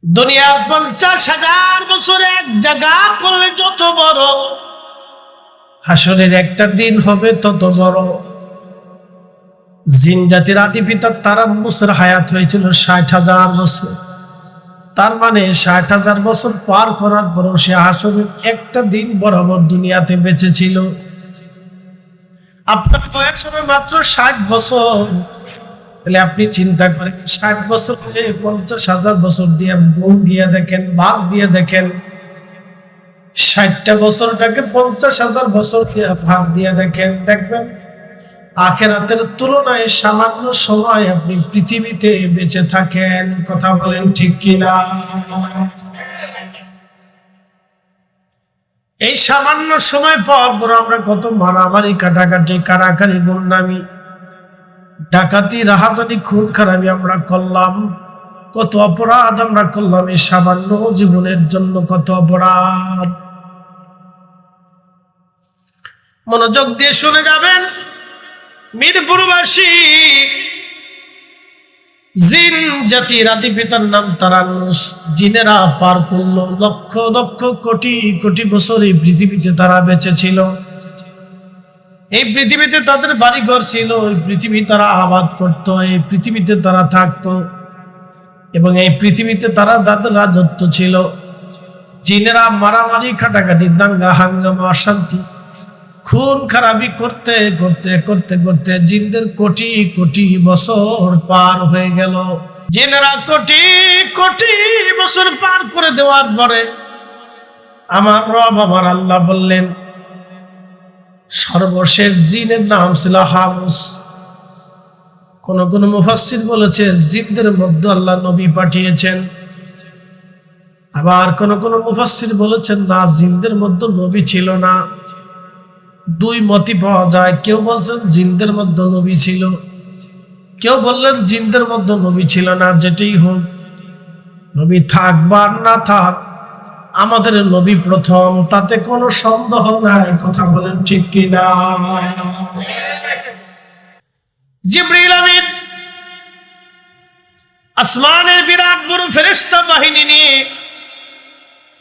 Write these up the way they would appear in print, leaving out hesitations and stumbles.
দুনিয়ার 50,000 বছর এক জায়গা করলে যত বড়, হাসরের একটা দিন হবে তত বড়। জিন জাতির আদি পিতা তার বছর হায়াত হয়েছিল 60,000 বছর। তার মানে 60,000 বছর পার করার পরও সে হাসরের একটা দিন বরাবর দুনিয়াতে বেঁচে ছিল। আপনার বয়স হবে মাত্র 60 বছর। তাহলে আপনি চিন্তা করেন 60 বছর 50,000 বছর দিয়ে গুণ দিয়ে দেখেন, ভাগ দিয়ে দেখেন। 60টা বছরটাকে 50,000 বছর দিয়ে ভাগ দিয়ে দেখেন, দেখবেন আখিরাতের তুলনায় সামান্য সময় আপনি পৃথিবীতে বেঁচে থাকেন। কথা বলেন ঠিক কিনা? এই সামান্য সময় পর আমরা কত মারামারি, কাটাকাটি, কারাকারি, গুন্ডামি, ডাকাতি, রাহাজানি, খুন খারাপি আমরা করলাম। কত অপরাধ আমরা করলাম এই সামান্য জীবনের জন্য, কত অপরাধ। মনোযোগ দিয়ে শুনে যাবেন। মিরপুরবাসী জিন জাতির আদি পিতার নাম তারান্নুস। জিনেরা পার করলো লক্ষ লক্ষ কোটি কোটি বছর এই পৃথিবীতে তারা বেঁচে ছিল। এই পৃথিবীতে তাদের বাড়িঘর ছিল, এই পৃথিবী তারা আবাদ করত, এই পৃথিবীতে তারা থাকতো এবং এই পৃথিবীতে তারা তাদের রাজত্ব ছিল। জিনেরা মারামারি, কাটাকাটি, দাঙ্গা হাঙ্গামা, অশান্তি, খুন খারাপি করতে করতে করতে করতে জিনদের কোটি কোটি বছর পার হয়ে গেল। জিনেরা কোটি কোটি বছর পার করে দেওয়ার পরে আমার রব, আমার আল্লাহ বললেন, সর্বশেষ জিনের নাম ছিল হামুস। কোন কোন মুফাসসির বলেছে জিনদের মধ্যে আল্লাহ নবী পাঠিয়েছেন। আবার কোন কোন মুফাসসির বলেছেন না, জিনদের মধ্যে নবী ছিল না। দুই মতই পাওয়া যায়। কেউ বলছেন জিনদের মধ্যে নবী ছিল, কেউ বললেন জিনদের মধ্যে নবী ছিল না। যেটাই হোক, নবী থাক বা না থাক, আমাদের নবী প্রথম, তাতে কোনো সন্দেহ নাই। কথা বলেন ঠিক কিনা? জিবরিল আমিন আসমানের বিরাট বড় ফেরেশতা বাহিনী নিয়ে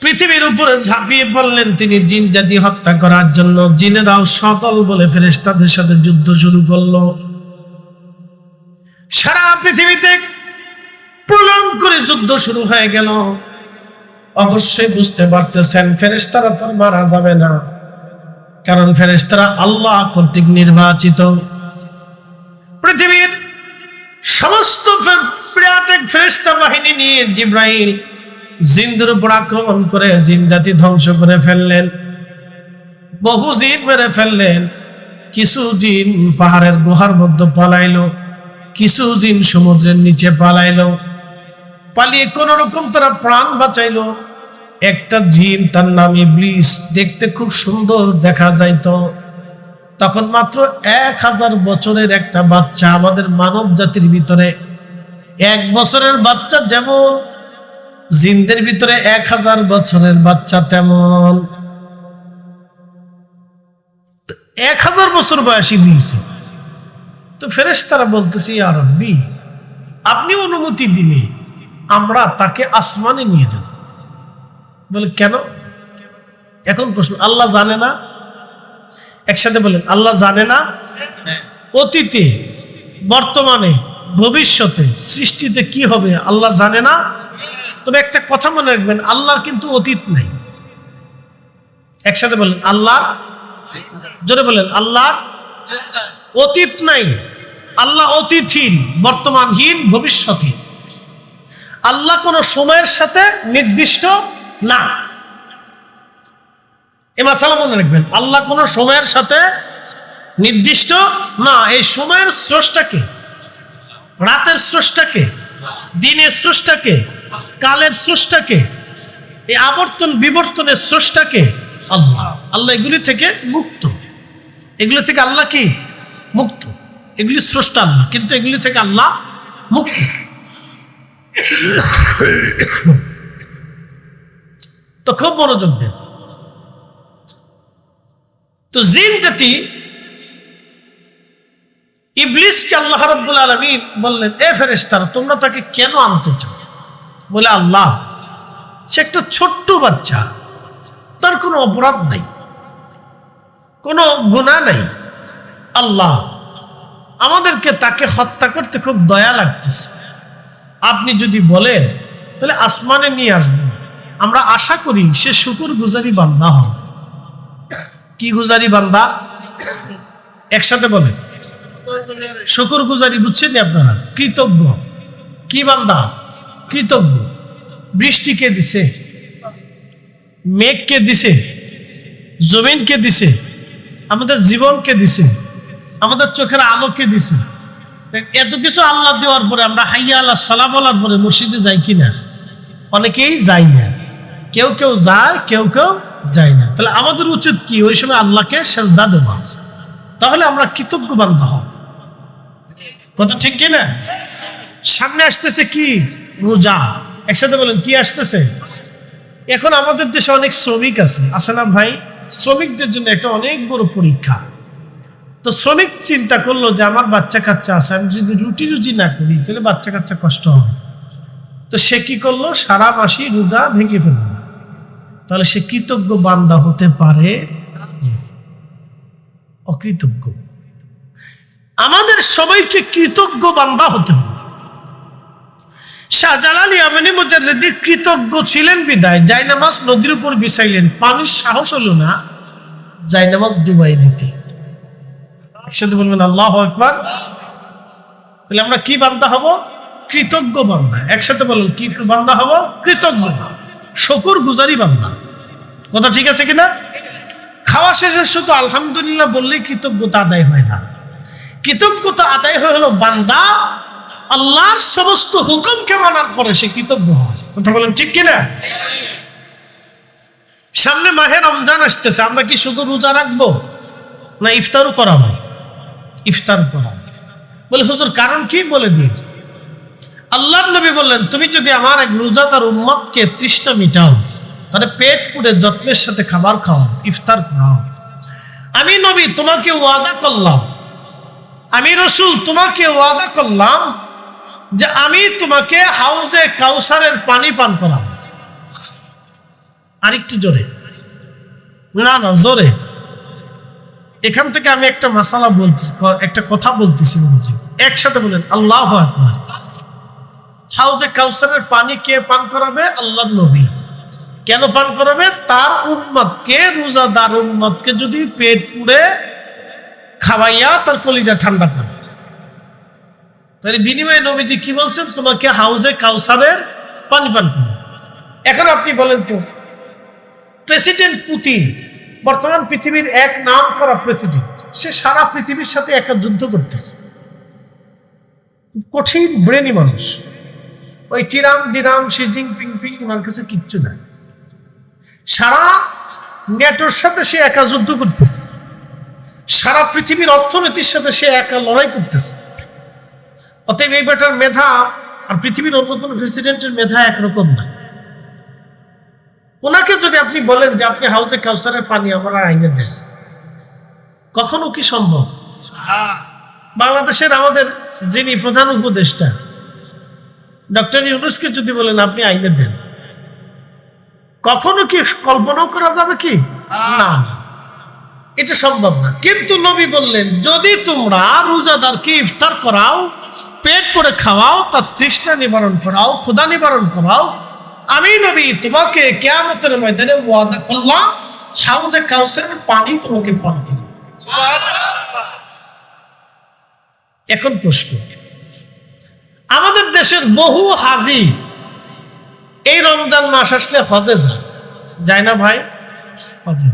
পৃথিবীর উপরে ঝাঁপিয়ে পড়লেন তিনি জিন জাতি হত্যা করার জন্য। জিনেরাও সকল বলে ফেরেশতাদের সাথে যুদ্ধ শুরু করলো। সারা পৃথিবীতে প্রলয় করে যুদ্ধ শুরু হয়ে গেল। অবশ্যই বুঝতে পারতেছেন ফেরেশতারা তো মারা যাবে না, কারণ ফেরেশতারা আল্লাহ কর্তৃক নির্বাচিত। পৃথিবীর সমস্ত ফেরেশতা বাহিনী নিয়ে জিবরাইল জিনদের উপর আক্রমণ করে জিন জাতি ধ্বংস করে ফেললেন। বহু জিন মেরে ফেললেন। কিছু জিন পাহাড়ের গুহার মধ্যে পালাইলো, কিছু জিন সমুদ্রের নিচে পালাইলো। পালিয়ে কোন রকম তারা প্রাণ বাঁচাইলো। একটা জিন, তার নাম ইবলিস, দেখতে খুব সুন্দর দেখা যাইতো। তখন মাত্র 1000 বছরের একটা বাচ্চা। আমাদের মানব জাতির ভিতরে 1 বছরের বাচ্চা যেমন, জিনদের ভিতরে 1000 বছরের বাচ্চা তেমন। 1000 বছর বয়সী ইবলিস। তো ফেরেশতারা বলতেছি, ইয়া রাব্বি, আপনি অনুমতি দিলে আমরা তাকে আসমানে নিয়ে যাব। বলে কেন? এখন প্রশ্ন, আল্লাহ জানে না? একসাথে বলেন, আল্লাহ জানে না? অতীতে, বর্তমানে, ভবিষ্যতে, সৃষ্টিতে কি হবে আল্লাহ জানে না? তবে একটা কথা মনে রাখবেন, আল্লাহর কিন্তু অতীত নাই। একসাথে বলেন, আল্লাহ, জোরে বলেন, আল্লাহর অতীত নাই। আল্লাহ অতীতহীন, বর্তমানহীন, ভবিষ্যৎহীন। আল্লাহ কোন সময়ের সাথে নির্দিষ্ট না। এ মাসালা মনে রাখবেন, আল্লাহ কোন সময়ের সাথে নির্দিষ্ট না। এই সময়ের স্রষ্টাকে, রাতের স্রষ্টাকে, দিনের স্রষ্টাকে, কালের স্রষ্টাকে, এই আবর্তন বিবর্তনের স্রষ্টাকে আল্লাহ। আল্লাহ এগুলি থেকে মুক্ত। এগুলি থেকে আল্লাহ কি মুক্ত? এগুলি স্রষ্টা আল্লাহ, কিন্তু এগুলি থেকে আল্লাহ মুক্ত। তো খুব মনোযোগ দেন। তো জিন জাতি ইবলিসকে আল্লাহ রাব্বুল আলামিন বললেন, এ ফেরেশতারা, তোমরা তাকে কেন আনতে চাও? বলে, আল্লাহ সে একটা ছোট্ট বাচ্চা, তার কোনো অপরাধ নাই, কোনো গুনাহ নাই। আল্লাহ আমাদেরকে তাকে হত্যা করতে খুব দয়া লাগতেছে। আপনি যদি বলেন তাহলে আসমানে নিয়ে আসবেন, আমরা আশা করি সে শুকর গুজারি বান্দা হবে। কি গুজারি বান্দা? একসাথে বলেন, শুকর গুজারি। বুঝছেন আপনারা? কৃতজ্ঞ। কি বান্দা? কৃতজ্ঞ। বৃষ্টি কে দিছে? মেঘ কে দিছে? জমিন কে দিছে? আমাদের জীবন কে দিছে? আমাদের চোখের আলো কে দিছে? এত কিছু আল্লাহ দেওয়ার পরে আমরা হাইয়া আল্লাহ সালাম বলার পরে মসজিদে যাই কিনা? অনেকেই যাই না, কেউ কেউ যায়, কেউ কেউ যায় না। তাহলে আমাদের উচিত কি? ওই সময় আল্লাহকে সেজদা দেওয়া, তাহলে আমরা কৃতজ্ঞ বান্দা হব। কথা ঠিক কিনা? সামনে আসতেছে কি? রোজা। একসাথে বলেন, কি আসতেছে? এখন আমাদের দেশে অনেক শ্রমিক আছে না ভাই? শ্রমিকদের জন্য একটা অনেক বড় পরীক্ষা। তো শ্রমিক চিন্তা করলো যে আমার বাচ্চা কাচ্চা আছে, আমি যদি রুজি না করি তাহলে বাচ্চা কাচ্চা কষ্ট হবে। তো সে কি করলো? সারা মাসই রোজা ভেঙে ফেললো। তাহলে সে কৃতজ্ঞ বান্দা হতে পারে? অকৃতজ্ঞ। আমাদের সবাইকে কৃতজ্ঞ বান্দা হতে হবে। শাহজালাল ইয়ামানি মুজাদ্দিদ কৃতজ্ঞ ছিলেন বিদায় জায়নামাজ নদীর উপর বিছাইলেন, পানির সাহস হলো না জায়নামাজ ডুবাই দিতে। একসাথে বলবেন আল্লাহু আকবার। তাহলে আমরা কি বান্দা হব? কৃতজ্ঞ বান্দা। একসাথে বলুন, কি বান্দা হব? কৃতজ্ঞ, শুকর গুজারি বান্দা। কথা ঠিক আছে কিনা? খাওয়া শেষে শুধু আলহামদুলিল্লাহ বললেই কৃতজ্ঞতা আদায় হয় না। কৃতজ্ঞতা আদায় হলো বান্দা আল্লাহর সমস্ত হুকুমকে মানার পরে সে কৃতজ্ঞ হয়। কথা বলেন ঠিক কিনা? সামনে মাহে রমজান আসতেছে, আমরা কি শুধু রোজা রাখবো না ইফতারও করাবো? ইফতার করাবো। বলে হুজুর কারণ কি? বলে দিয়েছে। আল্লাহর নবী বললেন, তুমি যদি আমার এক রোজাদার উম্মতকে তৃষ্ণা মিটাও, তাহলে পেট পুড়ে যত্নের সাথে খাবার খাও, ইফতার করাও। আমি নবী তোমাকে ওয়াদা করলাম, আমি রাসূল তোমাকে ওয়াদা করলাম যে আমি তোমাকে হাউজে কাউসারের পানি পান করাবো। আরেকটু জোরে, না জোরে। এখান থেকে আমি একটা মাসালা বলতেছি, একটা কথা বলতেছি। একসাথে বলেন আল্লাহু আকবার। হাউজে কাউসারের পানি কে পান করাবে? আল্লাহর নবী। কেন পান করাবে? তার উম্মতকে, রোজাদার উম্মতকে যদি পেট পুড়ে খাওয়াইয়া তার কলিজা ঠান্ডা করে। তাহলে বিনিময়ে নবীজি কি বলছেন? তোমাকে হাউজে কাউসারের পানি পান করবে। এখন আপনি বলেন তো, প্রেসিডেন্ট পুতিন বর্তমান পৃথিবীর এক নাম করা প্রেসিডেন্ট, সে সারা পৃথিবীর সাথে একা যুদ্ধ করতেছে। কঠিন ব্রেনি মানুষ। ওই টিরাম ডিরাম শি জিনপিং পিং ওনার কাছে কিচ্ছু নাই। সারা নেটোর সাথে সে একা যুদ্ধ করতেছে, সারা পৃথিবীর অর্থনীতির সাথে সে একা লড়াই করতেছে। অতএব এই বেটার মেধা আর পৃথিবীর অন্য কোনো প্রেসিডেন্টের মেধা একরকম না। ওনাকে যদি আপনি বলেন যে আপনি হাউজে কাউসারের পানি আমরা আইনে দেন, কখনো কি সম্ভব? বাংলাদেশের আমাদের যিনি প্রধান উপদেষ্টা ডক্টর ইউনূসকে যদি বলেন আপনি আইনে দেন, কখনো কি কল্পনাও করা যাবে কি? না, এটা সম্ভব না। কিন্তু নবী বললেন, যদি তোমরা রোজাদারকে ইফতার করাও, পেট করে খাওয়াও, তার তৃষ্ণা নিবারণ করাও, ক্ষুধা নিবারণ করাও, আমি নবী তোমাকে কিয়ামতের ময়দানে ওয়াদা করলাম হাউজে কাউসারের পানি তোমাকে পান করব। এখন প্রশ্ন, আমাদের দেশের বহু হাজি এই রমজান মাস আসলে হজে যায় না ভাই? হজে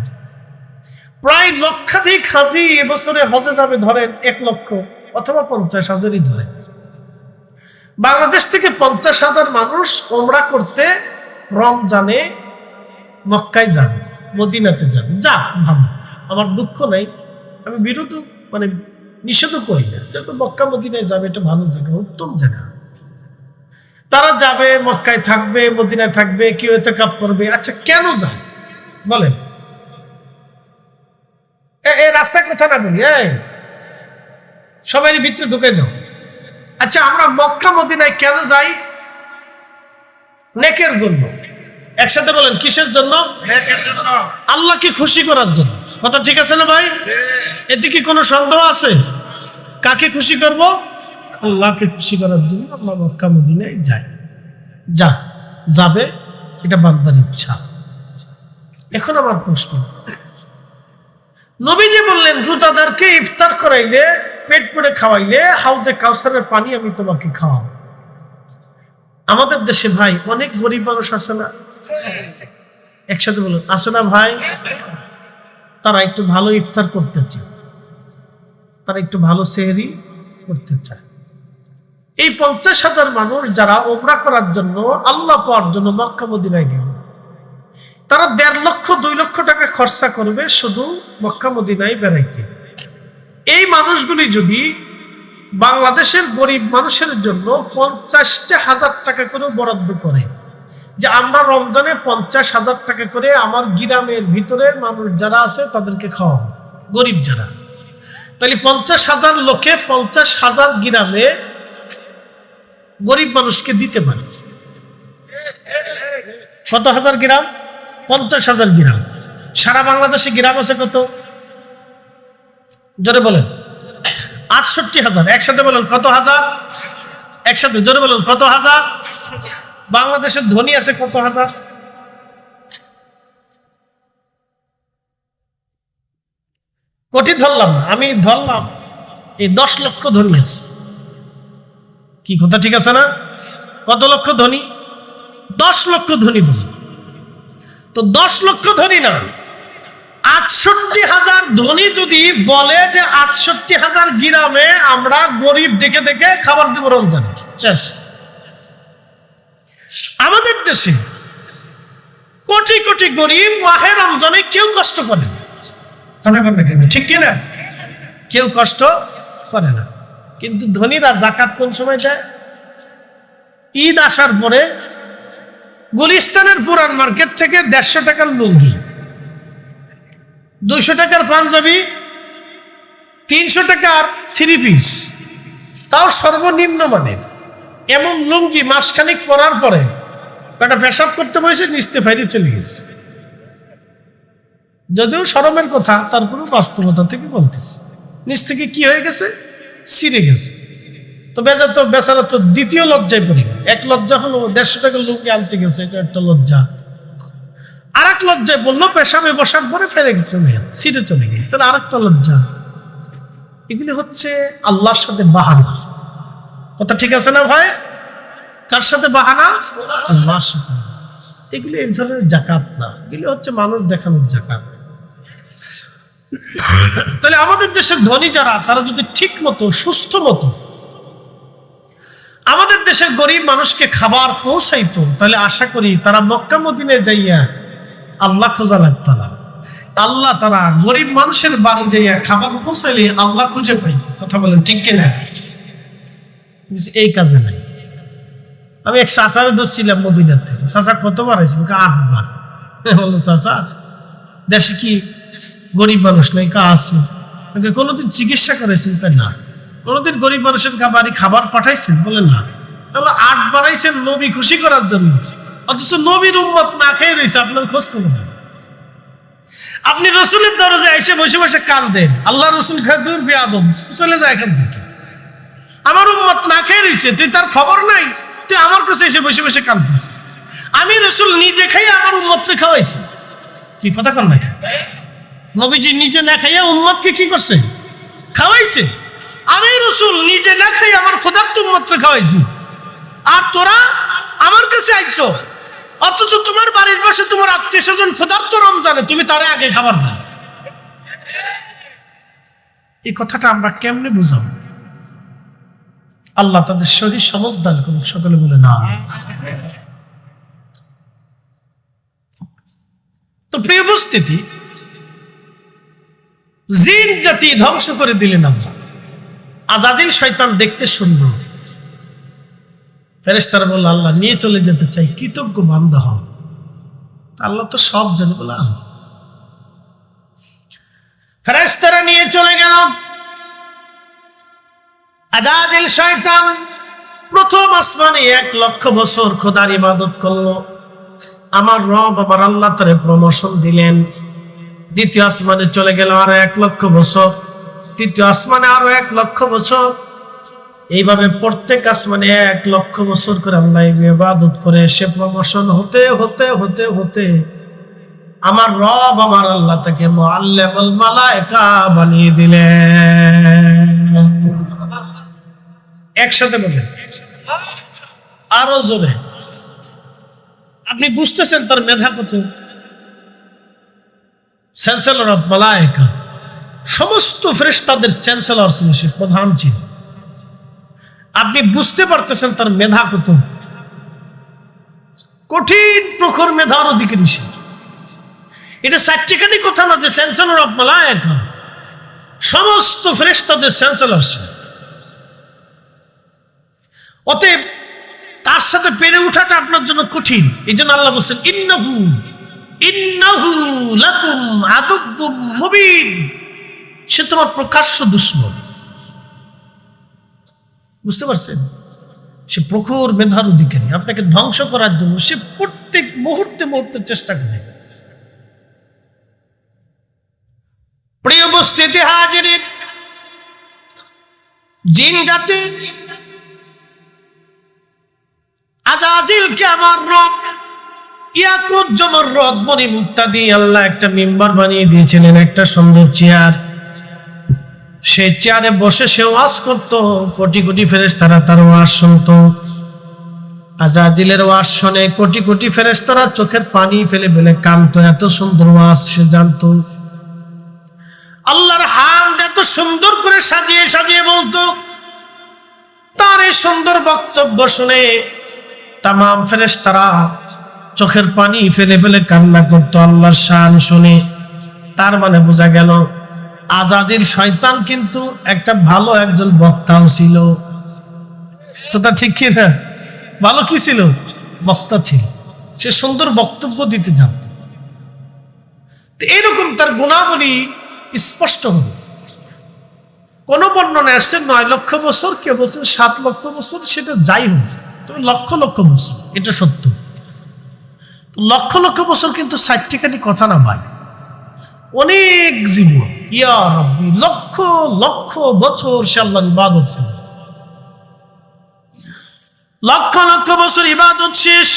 প্রায় লক্ষাধিক হাজি এবছরে হজে যাবে। ধরেন 1 লক্ষ অথবা 50,000ই ধরে। বাংলাদেশ থেকে 50,000 মানুষ ওমরা করতে রমজানে মক্কায় যাবে, মদিনাতে যাবে। যা ভালো, আমার দুঃখ নাই, আমি বিরোধ নিষেধ করি না। যত মক্কা মদিনায় যাবে, এটা ভালো জায়গা, উত্তম জায়গা। তারা যাবে, মক্কায় থাকবে, মদিনায় থাকবে, কেউ ইতিকাফ করবে। আচ্ছা কেন যায় বলেন? এই রাস্তায় কথা না বলি, সবাই ভিতরে ঢুকে দাও। আচ্ছা আমরা মক্কা মদিনায় কেন যাই? নেকের জন্য। একসাথে বলেন, কিসের জন্য? আল্লাহকে খুশি করার জন্য। কথা ঠিক আছে না ভাই? এতে কি কোনো সন্দেহ আছে? কাকে খুশি করব? আল্লাহকে খুশি করার জন্য আমরা মক্কা মদিনায় যাই। যাবে, এটা বান্দার ইচ্ছা। এখন আমার প্রশ্ন, নবীজি বললেন রোজাদারকে ইফতার করাইলে, পেট ভরে খাওয়াইলে হাউজে কাউসারের পানি আমি তোমাকে খাওয়াবো। আমাদের দেশে ভাই অনেক গরিব মানুষ আছে না? একসাথে বলুন, আছে না ভাই? তারা একটু ভালো ইফতার করতে চায়, তারা একটু ভালো সেহরি করতে চায়। এই 50,000 মানুষ যারা ওমরা করার জন্য, আল্লাহ পাওয়ার জন্য মক্কা মদিনায় গেল, তারা 1.5 লক্ষ 2 লক্ষ টাকা খরচা করবে শুধু মক্কা মদিনায় বেড়াইতে। এই মানুষগুলি যদি বাংলাদেশের গরিব মানুষের জন্য 50,000 টাকা করে বরাদ্দ করে, যে আমরা রমজানে 50,000 টাকা করে আমার গ্রামের ভিতরে মানুষ যারা আছে তাদেরকে খাওয়াবো, গরিব যারা, তাহলে 50,000 লোকে 50,000 গ্রামে গরিব মানুষকে দিতে পারে। কত হাজার গ্রাম? 50,000 গ্রাম। সারা বাংলাদেশে গ্রাম আছে কত? জোরে বলেন। 68,000। একসাথে বলেন কত হাজার? একসাথে জোরে বলেন কত হাজার? বাংলাদেশের ধনী আছে কত হাজার? কোটি ধরলাম না, আমি ধরলাম এই 10 লক্ষ ধনী আছে। কি কথা ঠিক আছে না? কত লক্ষ ধনী? 10 লক্ষ ধনী। তো 10 লক্ষ ধনী না, 68,000 ধনী যদি বলে যে 68,000 গ্রামে আমরা গরিব দেখে দেখে খাবার দেব রমজানে, শেষ। আমাদের দেশে কোটি কোটি গরিব মাহে রমজানে কেউ কষ্ট করে না। কথা বলেন না কেন? ঠিক কিনা? কেউ কষ্ট করে না। কিন্তু ধনীরা জাকাত কোন সময় দেয়? ঈদ আসার পরে গুলিস্তানের পুরান মার্কেট থেকে 150 টাকার লুঙ্গি, 200 টাকার পাঞ্জাবি, 300 টাকার 3 পিস, তাও সর্বনিম্ন মানের এমন লুঙ্গি মাসখানিক পরার পরে একটা পেশাব করতে বসে নিচতে ফাইরে চলে গেছে। যদিও শরমের কথা, তারপরে বাস্তবতা থেকে বলতেছে, নিচ থেকে কি হয়ে গেছে? ছিঁড়ে গেছে। তো বেচারা তো দ্বিতীয় লজ্জায় পড়ে গেল। এক লজ্জা হলো 150 টাকার লুঙ্গি আনতে গেছে, এটা একটা লজ্জা। আর এক লজ্জায় বললো পেশাবে বসার পরে ফেলে চলে গেল, ছিঁড়ে চলে গেল, তাহলে আর একটা লজ্জা। এগুলি হচ্ছে আল্লাহর সাথে বাহানা। কথা ঠিক আছে না ভাই? কার সাথে বাহানা? আল্লাহর সাথে। এগুলি এই ধরনের জাকাত না, এগুলি হচ্ছে মানুষ দেখানোর জাকাত। তাহলে আমাদের দেশের ধনী যারা, তারা যদি ঠিক মতো সুস্থ মতো আমাদের দেশের গরিব মানুষকে খাবার পৌঁছাইতো, তাহলে আশা করি তারা মক্কা মদিনায় যাইয়া আল্লাহ খোঁজা লাগতো না। আল্লাহ তারা গরিব মানুষের বাড়ি যাইয়া খাবার পৌঁছাইলে আল্লাহ খুঁজে পাইতো। কথা বলেন ঠিক কিনা? এই কাজে নাই। আমি এক চাচারে ধরছিলাম মদিনার থেকে। চাচা কতবার হয়েছে? 8 বার। বললো চাচা দেশে কি গরিব মানুষ নাই? আছে। কোনোদিন চিকিৎসা করেছেন? না। কোনোদিন গরিব মানুষের বাড়ি খাবার পাঠাইছেন? বলে না। 8 বার আইছেন নবী খুশি করার জন্য, অথচ নবীর উম্মত না খেয়ে রয়েছে, আপনার খোঁজ খবর নেই। আপনি রসুলের দরজায় এসে বসে বসে কাঁদেন, আল্লাহ রসুল খায় দূর বেয়াদব, চলে যায় এখান থেকে। আমার উম্মত না খেয়ে রয়েছে, তুই তার খবর নাই, তুই আমার কাছে এসে বসে বসে কাঁদতেছিস। আমি রসুল নিজে খাইয়া আমার উম্মতকে খাওয়াইছি। কি কথা কন না? নবীজি নিজে না খাইয়া উম্মতকে কি করছে? খাওয়াইছে। আমি রসুল নিজে না খাইয়া আমার খোদার উম্মতকে খাওয়াইছি। আর তোরা আমার কাছে আইছো, অথচ তোমার বাড়ির পাশে তোমার আত্মীয় স্বজন ক্ষুধার্ত রমজানে, তুমি তারে আগে খাবার দাও। এই কথাটা আমরা কেমনে বুঝাবো? আল্লাহ তাদের শরীর সমজ দান করুন, সকলে বলে না। তো প্রিয় উপস্থিতি, জিন জাতি ধ্বংস করে দিলেন আল্লাহ। আজাদিল শয়তান দেখতে সুন্দর। ফেরেশতারা বলল আল্লাহ নিয়ে চলে যেতে চাই, কৃতজ্ঞ বান্দা হও। আল্লাহ তো সব জানে বলে ফেরেশতারা নিয়ে চলে গেল। আজাদিল শয়তান প্রথম আসমানে 1 লক্ষ বছর খোদার ইবাদত করলো। আমার রব আমার আল্লাহ তারে প্রমোশন দিলেন। দ্বিতীয় আসমানে চলে গেল আরো 1,00,000 বছর, তৃতীয় আসমানে আরো 1,00,000 বছর। এইভাবে প্রত্যেক আসমানে 1,00,000 বছর করে আল্লাহ ইবাদত করে সে প্রমোশন হতে হতে হতে হতে আমার রব আমার আল্লাহ তাকে মুআল্লিমুল মালায়েকা বানিয়ে দিলেন। একসাথে বলেন, আরো জোরে। আপনি বুঝতেছেন তার মেধা কত? চ্যান্সেলর অফ মালায়েকা, সমস্ত ফেরেশতাদের চ্যান্সেলর ছিল সে, প্রধান ছিল। আপনি বুঝতে পারতেছেন তার মেধা কত? কঠিন প্রখর মেধার অধিকারী সে। এটা সার্টিফিকেটই কথা না যে চ্যান্সেলর অফ মালায়েকা, সমস্ত ফেরেশতাদের চ্যান্সেলর সে। অতএব তার সাথে পেরে ওঠাটা আপনার জন্য কঠিন। এই জন্য আল্লাহ বলছেন ইন্নাহু লাকুম আদুউম মুবিন, সে তোমার প্রকাশ্য দুশমন। বুঝতে পারছেন? সে প্রখর মেধার অধিকারী, আপনাকে ধ্বংস করার জন্য সে প্রত্যেক মুহূর্তে মুহূর্তে চেষ্টা করে। প্রিয় উপস্থিতি হাজিরিন, জিন জাতি আজাজিলকে আমার রব ইয়াকুত জমররদ মনি মুক্তা দিয়ে আল্লাহ একটা মিম্বার বানিয়ে দিয়েছিলেন, একটা সুন্দর চেয়ার। সেই চেয়ারে বসে সে ওয়াজ করত, কোটি কোটি ফেরেশতারা তার ওয়াজ শুনত। আজাজিলের ওয়াজ শুনে কোটি কোটি ফেরেশতারা চোখের পানি ফেলে ফেলে কাঁদতো, এত সুন্দর ওয়াজ সে জানতো। আল্লাহর হামদ এত সুন্দর করে সাজিয়ে সাজিয়ে বলতো। তার এই সুন্দর বক্তব্য শুনে তামাম ফেরেশতারা চোখের পানি ফেলে ফেলে কান্না করতো আল্লাহর শান শুনে। তার মানে বোঝা গেল আজাজিল শয়তান কিন্তু একটা ভালো একজন বক্তাও ছিল। কথা ঠিক কি না? ভালো কি ছিল? বক্তা ছিল। সে সুন্দর বক্তব্য দিতে জানত। এরকম তার গুণাবলী স্পষ্ট হবে। কোন বর্ণনা আসছে 9,00,000 বছর, কেউ বলছেন 7,00,000 বছর। সেটা যাই হোক, তবে লক্ষ লক্ষ বছর এটা সত্য। লক্ষ লক্ষ বছর কিন্তু সাইট্রিকালি কথা না ভাই, অনেক জীবন। ইয়া রাব্বি, লক্ষ লক্ষ বছর সে আল্লাহর ইবাদত, লক্ষ লক্ষ বছর ইবাদত শেষ।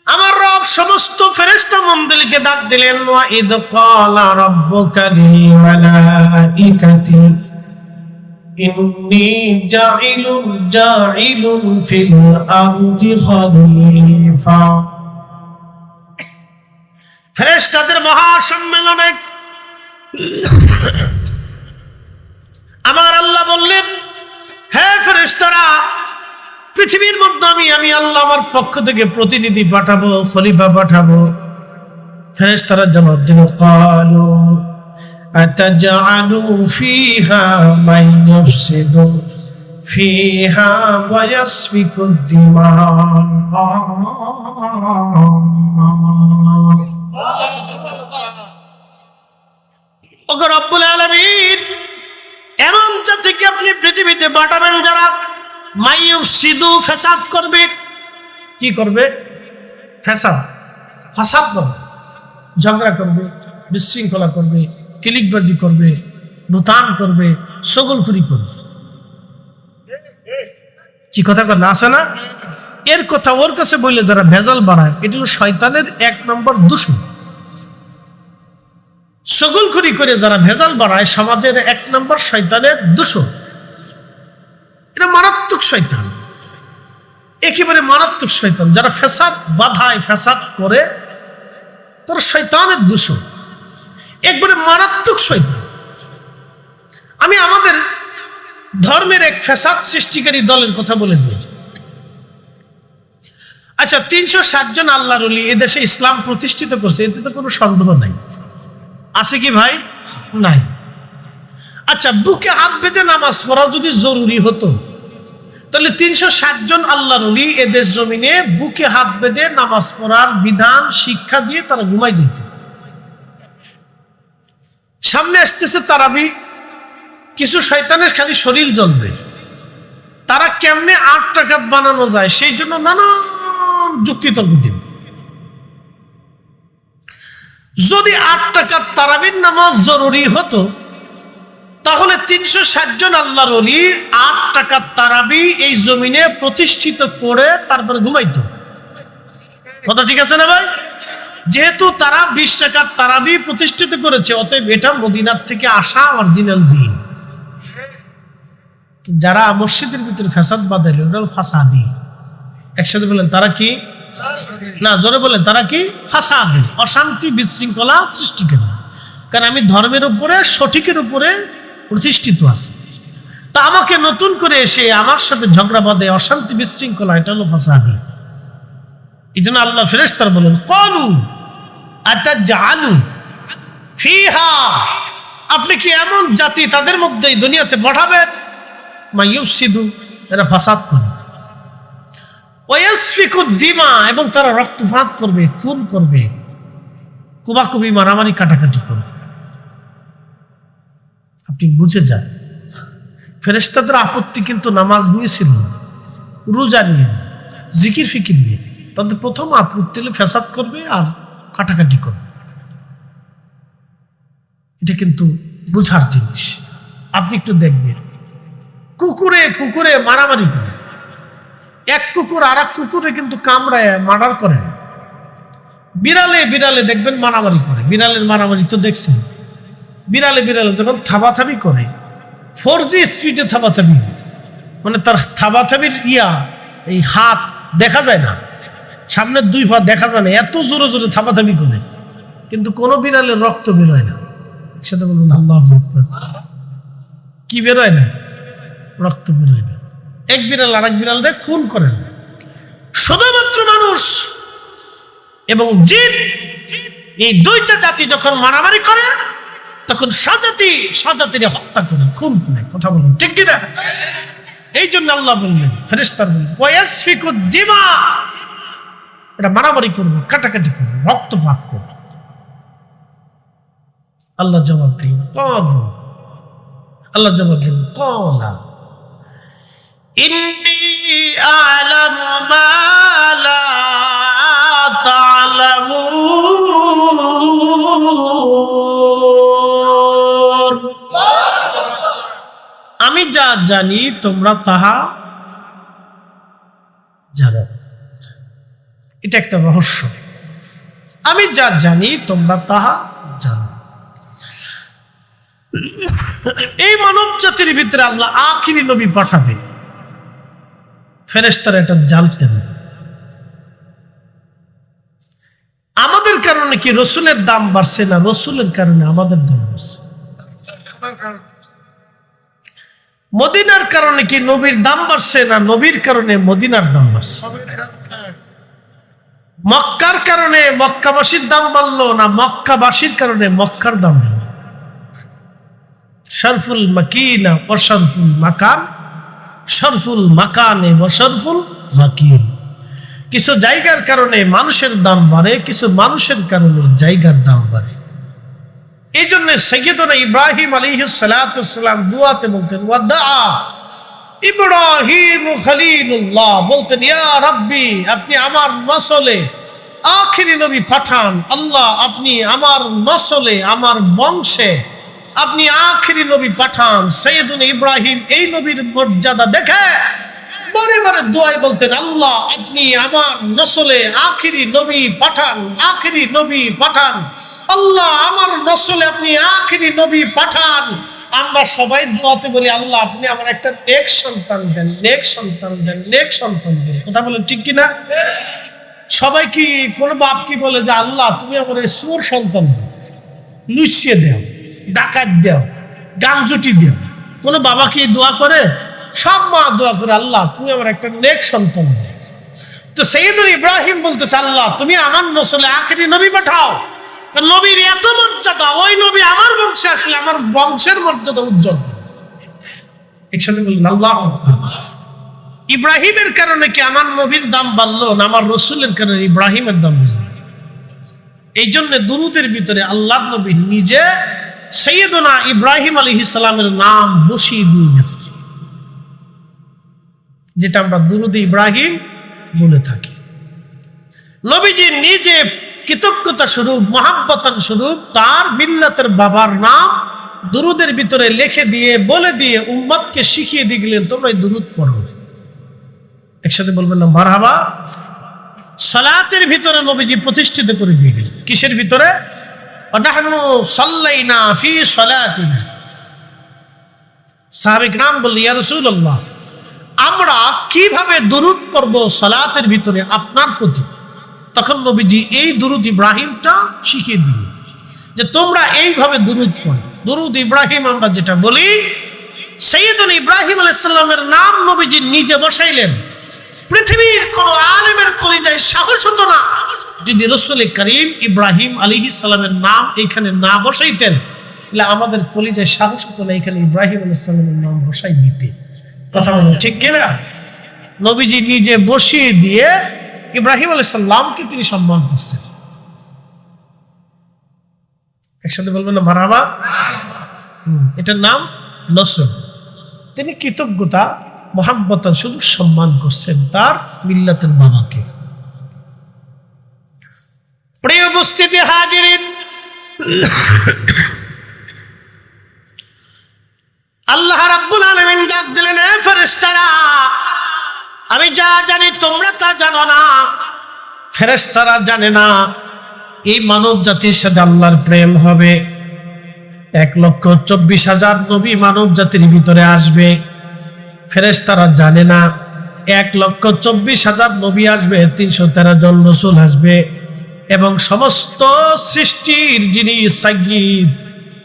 আমার রব সমস্ত ফেরেশতা মণ্ডলীকে ডাক দিলেন, ওয়া ইদ ক্বালা রাব্বুকা লিল মালাইকাতি ইন্নী জাইলুন ফিল আরদি খলিফা। ফেরেশতাদের মহাসম্মেলনে আমার আল্লাহ বললেন, হে ফেরেশতারা, পৃথিবীর মধ্যে আমি আল্লাহ আমার পক্ষ থেকে প্রতিনিধি পাঠাবো, খলিফা পাঠাবো। ফেরেশতারা জবাব দিল, ক্বালু আতাজআলু ফিহা মান ইউফসিদু ফিহা ওয়া ইয়াসফিকু দিমা। ওগো রব্বুল আলামিন, এমন জাতিকে আপনি পৃথিবীতে পাঠাবেন যারা মাইয়ুফসিদু, ফাসাদ করবে। কি করবে? ফাসাদ করবে, ঝগড়া করবে, বিশৃঙ্খলা করবে, কিলিকবাজি করবে, নুতান করবে, সগলখুরি করবে। কি কথা না আছে না? এর কথা ওর কাছে বললে যারা ভেজাল বাড়ায়, এটা হলো শয়তানের 1 নম্বর দুশমন। সগলখুরি করে যারা ভেজাল বাড়ায়, সমাজের 1 নম্বর শয়তানের দুশমন। এটা মারাত্মক শয়তান, একেবারে মারাত্মক শয়তান। যারা ফ্যাসাদ বাধায়, ফ্যাসাদ করে, তারা শয়তানের দুশমন, একবারে মারাত্মক শয়তান। আমি আমাদের ধর্মের এক ফ্যাসাদ সৃষ্টিকারী দলের কথা বলে দিয়েছি। আচ্ছা, 360 জন আল্লাহর ওলি এদেশে ইসলাম প্রতিষ্ঠিত করছে, এতে তো কোনো সন্দেহ নাই। আছে কি ভাই? নাই। আচ্ছা, বুকে হাত বেঁধে নামাজ পড়া যদি জরুরি হতো, তাহলে 360 জন আল্লাহর ওলি এদেশ জমিনে বুকে হাত বেঁধে নামাজ পড়ার বিধান শিক্ষা দিয়ে তারা ঘুমাই যেত। সামনে আসতেছে তারাবি, কিছু শয়তানের খালি শরীর জ্বলবে। তারা কেমনে 8 রাকাত বানানো যায় সেই জন্য নানান যুক্তিতর্ক দিন। যদি 8 টাকার তারাবির নামাজ জরুরি হতো তাহলে 360 জন আল্লাহর ওলি 8 টাকার তারাবি এই জমিনে প্রতিষ্ঠিত করে তারপরে ঘুমাইতো। কথা ঠিক আছে না ভাই? যেহেতু তারা 20 টাকার তারাবি প্রতিষ্ঠিত করেছে, অতএব এটা মদিনার থেকে আসা অরিজিনাল দিন। যারা মসজিদের ভিতরে ফ্যাসাদ বাঁধাইল ওটা ফাসাদি। একসাথে বলেন তারা কি? না, জোরে বলেন তারা কি? ফাসাদি, অশান্তি বিশৃঙ্খলা সৃষ্টিকারী। কারণ আমি ধর্মের উপরে সঠিকের উপরে প্রতিষ্ঠিত আছি, তা আমাকে নতুন করে এসে আমার সাথে ঝগড়া বাঁধে, অশান্তি বিশৃঙ্খলা, এটা হলো ফাসাদি। এই জন্য আল্লাহ ফেরেশতারা বলেন ক্বালু আতাজআলু ফিহা, আপনি কি এমন জাতি তাদের মধ্যে এই দুনিয়াতে পাঠাবেন মা ইউফসিদু, এরা ফাসাদ করবে, ওয়াসফিকু দিমা, এবং তারা রক্তপাত করবে, খুন করবে, কুবাকুবি, মারামারি, কাটাকাটি করবে। আপনি বুঝে যান, ফেরেশতাদের আপত্তি কিন্তু নামাজ নিয়ে ছিল না, রোজা নিয়ে, জিকির ফিকির নিয়ে। তাদের প্রথম আপত্তি হলে ফ্যাসাদ করবে আর কাটাকাটি করবে। এটা কিন্তু বুঝার জিনিস। আপনি একটু দেখবেন, কুকুরে কুকুরে মারামারি করে, এক কুকুর আর এক কুকুরে কিন্তু কামড়ায় মার্ডার করে না। বিড়ালে বিড়ালে দেখবেন মারামারি করে, বিড়ালের মারামারি তো দেখছেন। বিড়ালে বিড়ালে যখন থাবাথাবি করে, 4G স্পিডে থাবাথাবি, মানে তার থাবাথাবির এই হাত দেখা যায় না, সামনের 2 পা দেখা যায় না, এত জোরে জোরে থাবাথাবি করে, কিন্তু কোনো বিড়ালের রক্ত বেরোয় না। একসাথে বলুন আল্লাহু আকবার। কি বেরোয় না? রক্ত বেরোয় না। এক বিড়াল আর এক বিড়ালকে খুন করে না। শুধুমাত্র মানুষ এবং জিন, এই 2টা জাতি যখন মারামারি করে তখন স্বজাতির হত্যা করে, খুন করে। কথা বলুন ঠিক কিনা? এই জন্য আল্লাহ বললেন, ফেরেশতারা বললেন ওয়াসফিকু দিমা, এটা মারামারি করবে, কাটাকাটি করবে, রক্তপাত করবে। আল্লাহ জবাব দিলেন ক্বালা ইন্নী আ'লামু মা লা তা'লামুন, আমি যা জানি তোমরা তাহা জানো না। এটা একটা রহস্য। আমি যা জানি তোমরা তাহা জানো। এই মানব জাতির ভিতরে আল্লাহ আখিরি নবী পাঠাবে, ফেরেশতারা এটা জানতেন না। আমাদের কারণে কি রসুলের দাম বাড়ছে না রসুলের কারণে আমাদের দাম বাড়ছে? মদিনার কারণে কি নবীর দাম বাড়ছে না নবীর কারণে মদিনার দাম বাড়ছে? মক্কার কারণে মক্কাবাসীর দাম বাড়লো না মক্কাবাসীর কারণে মক্কার দাম বাড়লো? শরফুল মাকিনা ওয়া শরফুল মাকান, শরফুল মাকানে ওয়া শরফুল মাকিন। কিছু জায়গার কারণে মানুষের দাম বাড়ে, কিছু মানুষের কারণে জায়গার দাম বাড়ে। এই জন্য সাইয়্যিদুনা ইব্রাহিম আলাইহিস সালাতু ওয়াস সালাম দুআতে বলতেন ওয়াদা ইব্রাহিম খলিলুল্লাহ, বলতেন ইয়া রাব্বি, আপনি আমার নসলে আখিরি নবী পাঠান। আল্লাহ, আপনি আমার নসলে, আমার বংশে আপনি আখিরি নবী পাঠান। সাইয়্যিদুনা ইব্রাহিম এই নবীর মর্যাদা দেখে বারে বারে দোয়াই বলতেন, আল্লাহ আপনি আমার নসলে আখিরি নবী পাঠান, আখিরি নবী পাঠান। আল্লাহ আমার নসলে আপনি আখিরি নবী পাঠান। আমরা সবাই দোয়াতে বলি, আল্লাহ আপনি আমার একটা নেক সন্তান দেন, নেক সন্তান দেন, নেক সন্তান দেন। কথা বলেন ঠিক কিনা? সবাই কি, কোনো বাপ কি বলে যে আল্লাহ তুমি আমার এই সুর সন্তান দাও, লুচিয়ে দেও, ডাকাত দেও, গাঞ্জুটি দেও? কোনো বাবা কি দোয়া করে? সব মা দোয়া করে, আল্লাহ তুমি আমার একটা নেক সন্তান দাও। তো সাইয়্যিদুনা ইব্রাহিম বলতেছে, আল্লাহ তুমি আমার নসলে আখিরি নবী পাঠাও। নবীর এত মর্যাদা, ওই নবী আমার বংশে আসলে আমার বংশের মর্যাদা উজ্জ্বল। একসাথে বললেন আল্লাহ। ইব্রাহিমের কারণে কি আমার নবীর দাম বাড়লো না আমার রসুলের কারণে ইব্রাহিমের দাম বাড়লো? এই জন্য দুরুদের ভিতরে আল্লাহর নবী নিজে সাইয়্যিদুনা ইব্রাহিম আলাইহিস সালামের নাম বসিয়ে দিয়ে গেছে, যেটা আমরা দুরুদ ইব্রাহিম বলে থাকি। নবীজি নিজে কৃতজ্ঞতা স্বরূপ, মহাব্বতান স্বরূপ তার মিল্লাতের বাবার নাম দুরুদের ভিতরে লিখে দিয়ে বলে দিয়ে উম্মতকে শিখিয়ে দিয়ে গেলেন, তোমরা এই দুরুদ পড়ো। একসাথে বলবেন না মারহাবা। সালাতের ভিতরে নবীজি প্রতিষ্ঠিত করে দিয়ে গেলেন। কিসের ভিতরে? নাহনু সাল্লাইনা ফি সালাতিনা। সাহাবী کرام বললেন, ইয়া রাসূলুল্লাহ, আমরা কিভাবে দুরুদ পড়ব সালাতের ভিতরে আপনার প্রতি? তখন নবীজি এই দুরুদ ইব্রাহিমটা শিখিয়ে দিলেন যে তোমরা এইভাবে দুরুদ পড়ো। দুরুদ ইব্রাহিম আমরা যেটা বলি, সাইয়্যিদুনা ইব্রাহিম আলাইহিস সালামের নাম নবীজি নিজে বসাইলেন। পৃথিবীর কোন আলেমের কলিজায় সাহস হতো না যদি রাসূল করিম ইব্রাহিম আলাইহিস সালামের নাম এখানে না বসাইতেন, তাহলে আমাদের কলিজায় সাহস হতো না এখানে ইব্রাহিম আলাইহিস সালামের নাম বসাই দিতে। কথা বলুন ঠিক কিনা? নবীজি নিজে বসিয়ে দিয়ে ইব্রাহিম আলাইহিস সালামকে তিনি সম্মান করছেন। একসাথে বলবেন না মারহাবা। এটার নাম নসর। তিনি কৃতজ্ঞতা মোহাম্মতান শুধু সম্মান করছেন তার মিল্লাতের বাবাকে। প্রিয় উপস্থিতি হাজিরিন, আল্লাহ রাব্বুল আলামিন ডাক দিলেন, এ ফেরেশতারা, আমি যা জানি তোমরা তা জানো না। ফেরেশতারা জানে না এই মানব জাতির সাথে আল্লাহর প্রেম হবে। 1,24,000 নবী মানব জাতির ভিতরে আসবে। ফেরেশতারা জানে না 1,24,000 নবী আসবে, 313 জন রাসূল আসবে এবং সমস্ত সৃষ্টির যিনি সাইয়্যিদ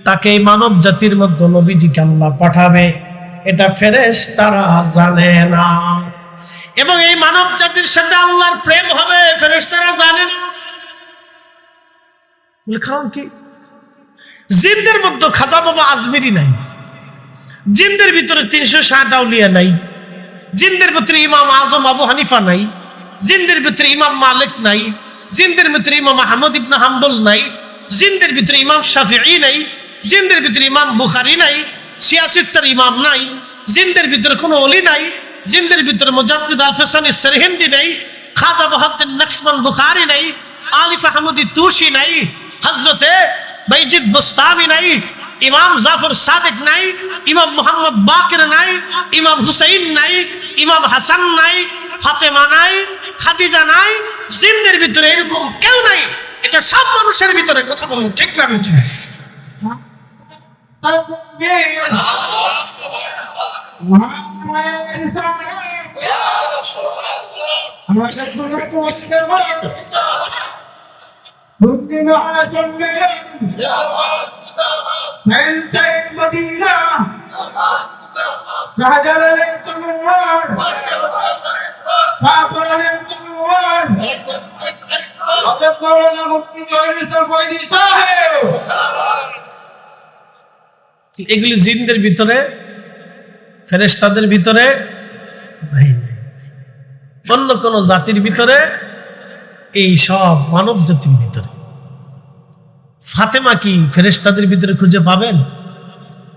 তাকে এই মানব জাতির মধ্যে নবীজিকে আল্লাহ পাঠাবে, এটা ফেরেশতারা জানে না। এবং এই মানব জাতির সাথে আল্লাহর প্রেম হবে, ফেরেশতারা জানে না। বলে কারণ কি? জিনদের মধ্যে খাজা বাবা আজমিরি নাই, জিনদের ভিতরে 360 আউলিয়া নাই, জিনদের ভিতরে ইমাম আজম আবু হানিফা নাই, জিনদের ভিতরে ইমাম মালিক নাই, জিনদের ভিতরে ইমাম আহমদ ইবনে হাম্বল নাই, জিনদের ভিতরে ইমাম শাফিঈ নাই, জিনদের ভিতরে ইমাম বুখারী নাই, সিয়াসিত্তার ইমাম নাই, জিনদের ভিতরে কোনো ওলি নাই, জিনদের ভিতরে মুজাদ্দিদ আল ফিসানি সরহিন্দি নাই, খাজা বাহাউদ্দিন নকশবন্দ বুখারী নাই, আলিফ আহমদি তুশি নাই, হযরতে বাইজিদ বুস্তামি নাই, ইমাম জাফর সাদিক নাই, ইমাম মুহাম্মদ বাকির নাই, ইমাম হুসাইন নাই, ইমাম হাসান নাই, ফাতেমা নাই, খাদিজা নাই। জিনদের ভিতরে এরকম কেউ নাই। এটা সব মানুষের ভিতরে। কথা বলুন ঠিক না? এগুলি জিনদের ভিতরে, ফেরেশতাদের ভিতরে নাই, অন্য কোন জাতির ভিতরে, এই সব মানব জাতির ভিতরে। ফাতেমা কি ফেরেশতাদের ভিতরে খুঁজে পাবেন?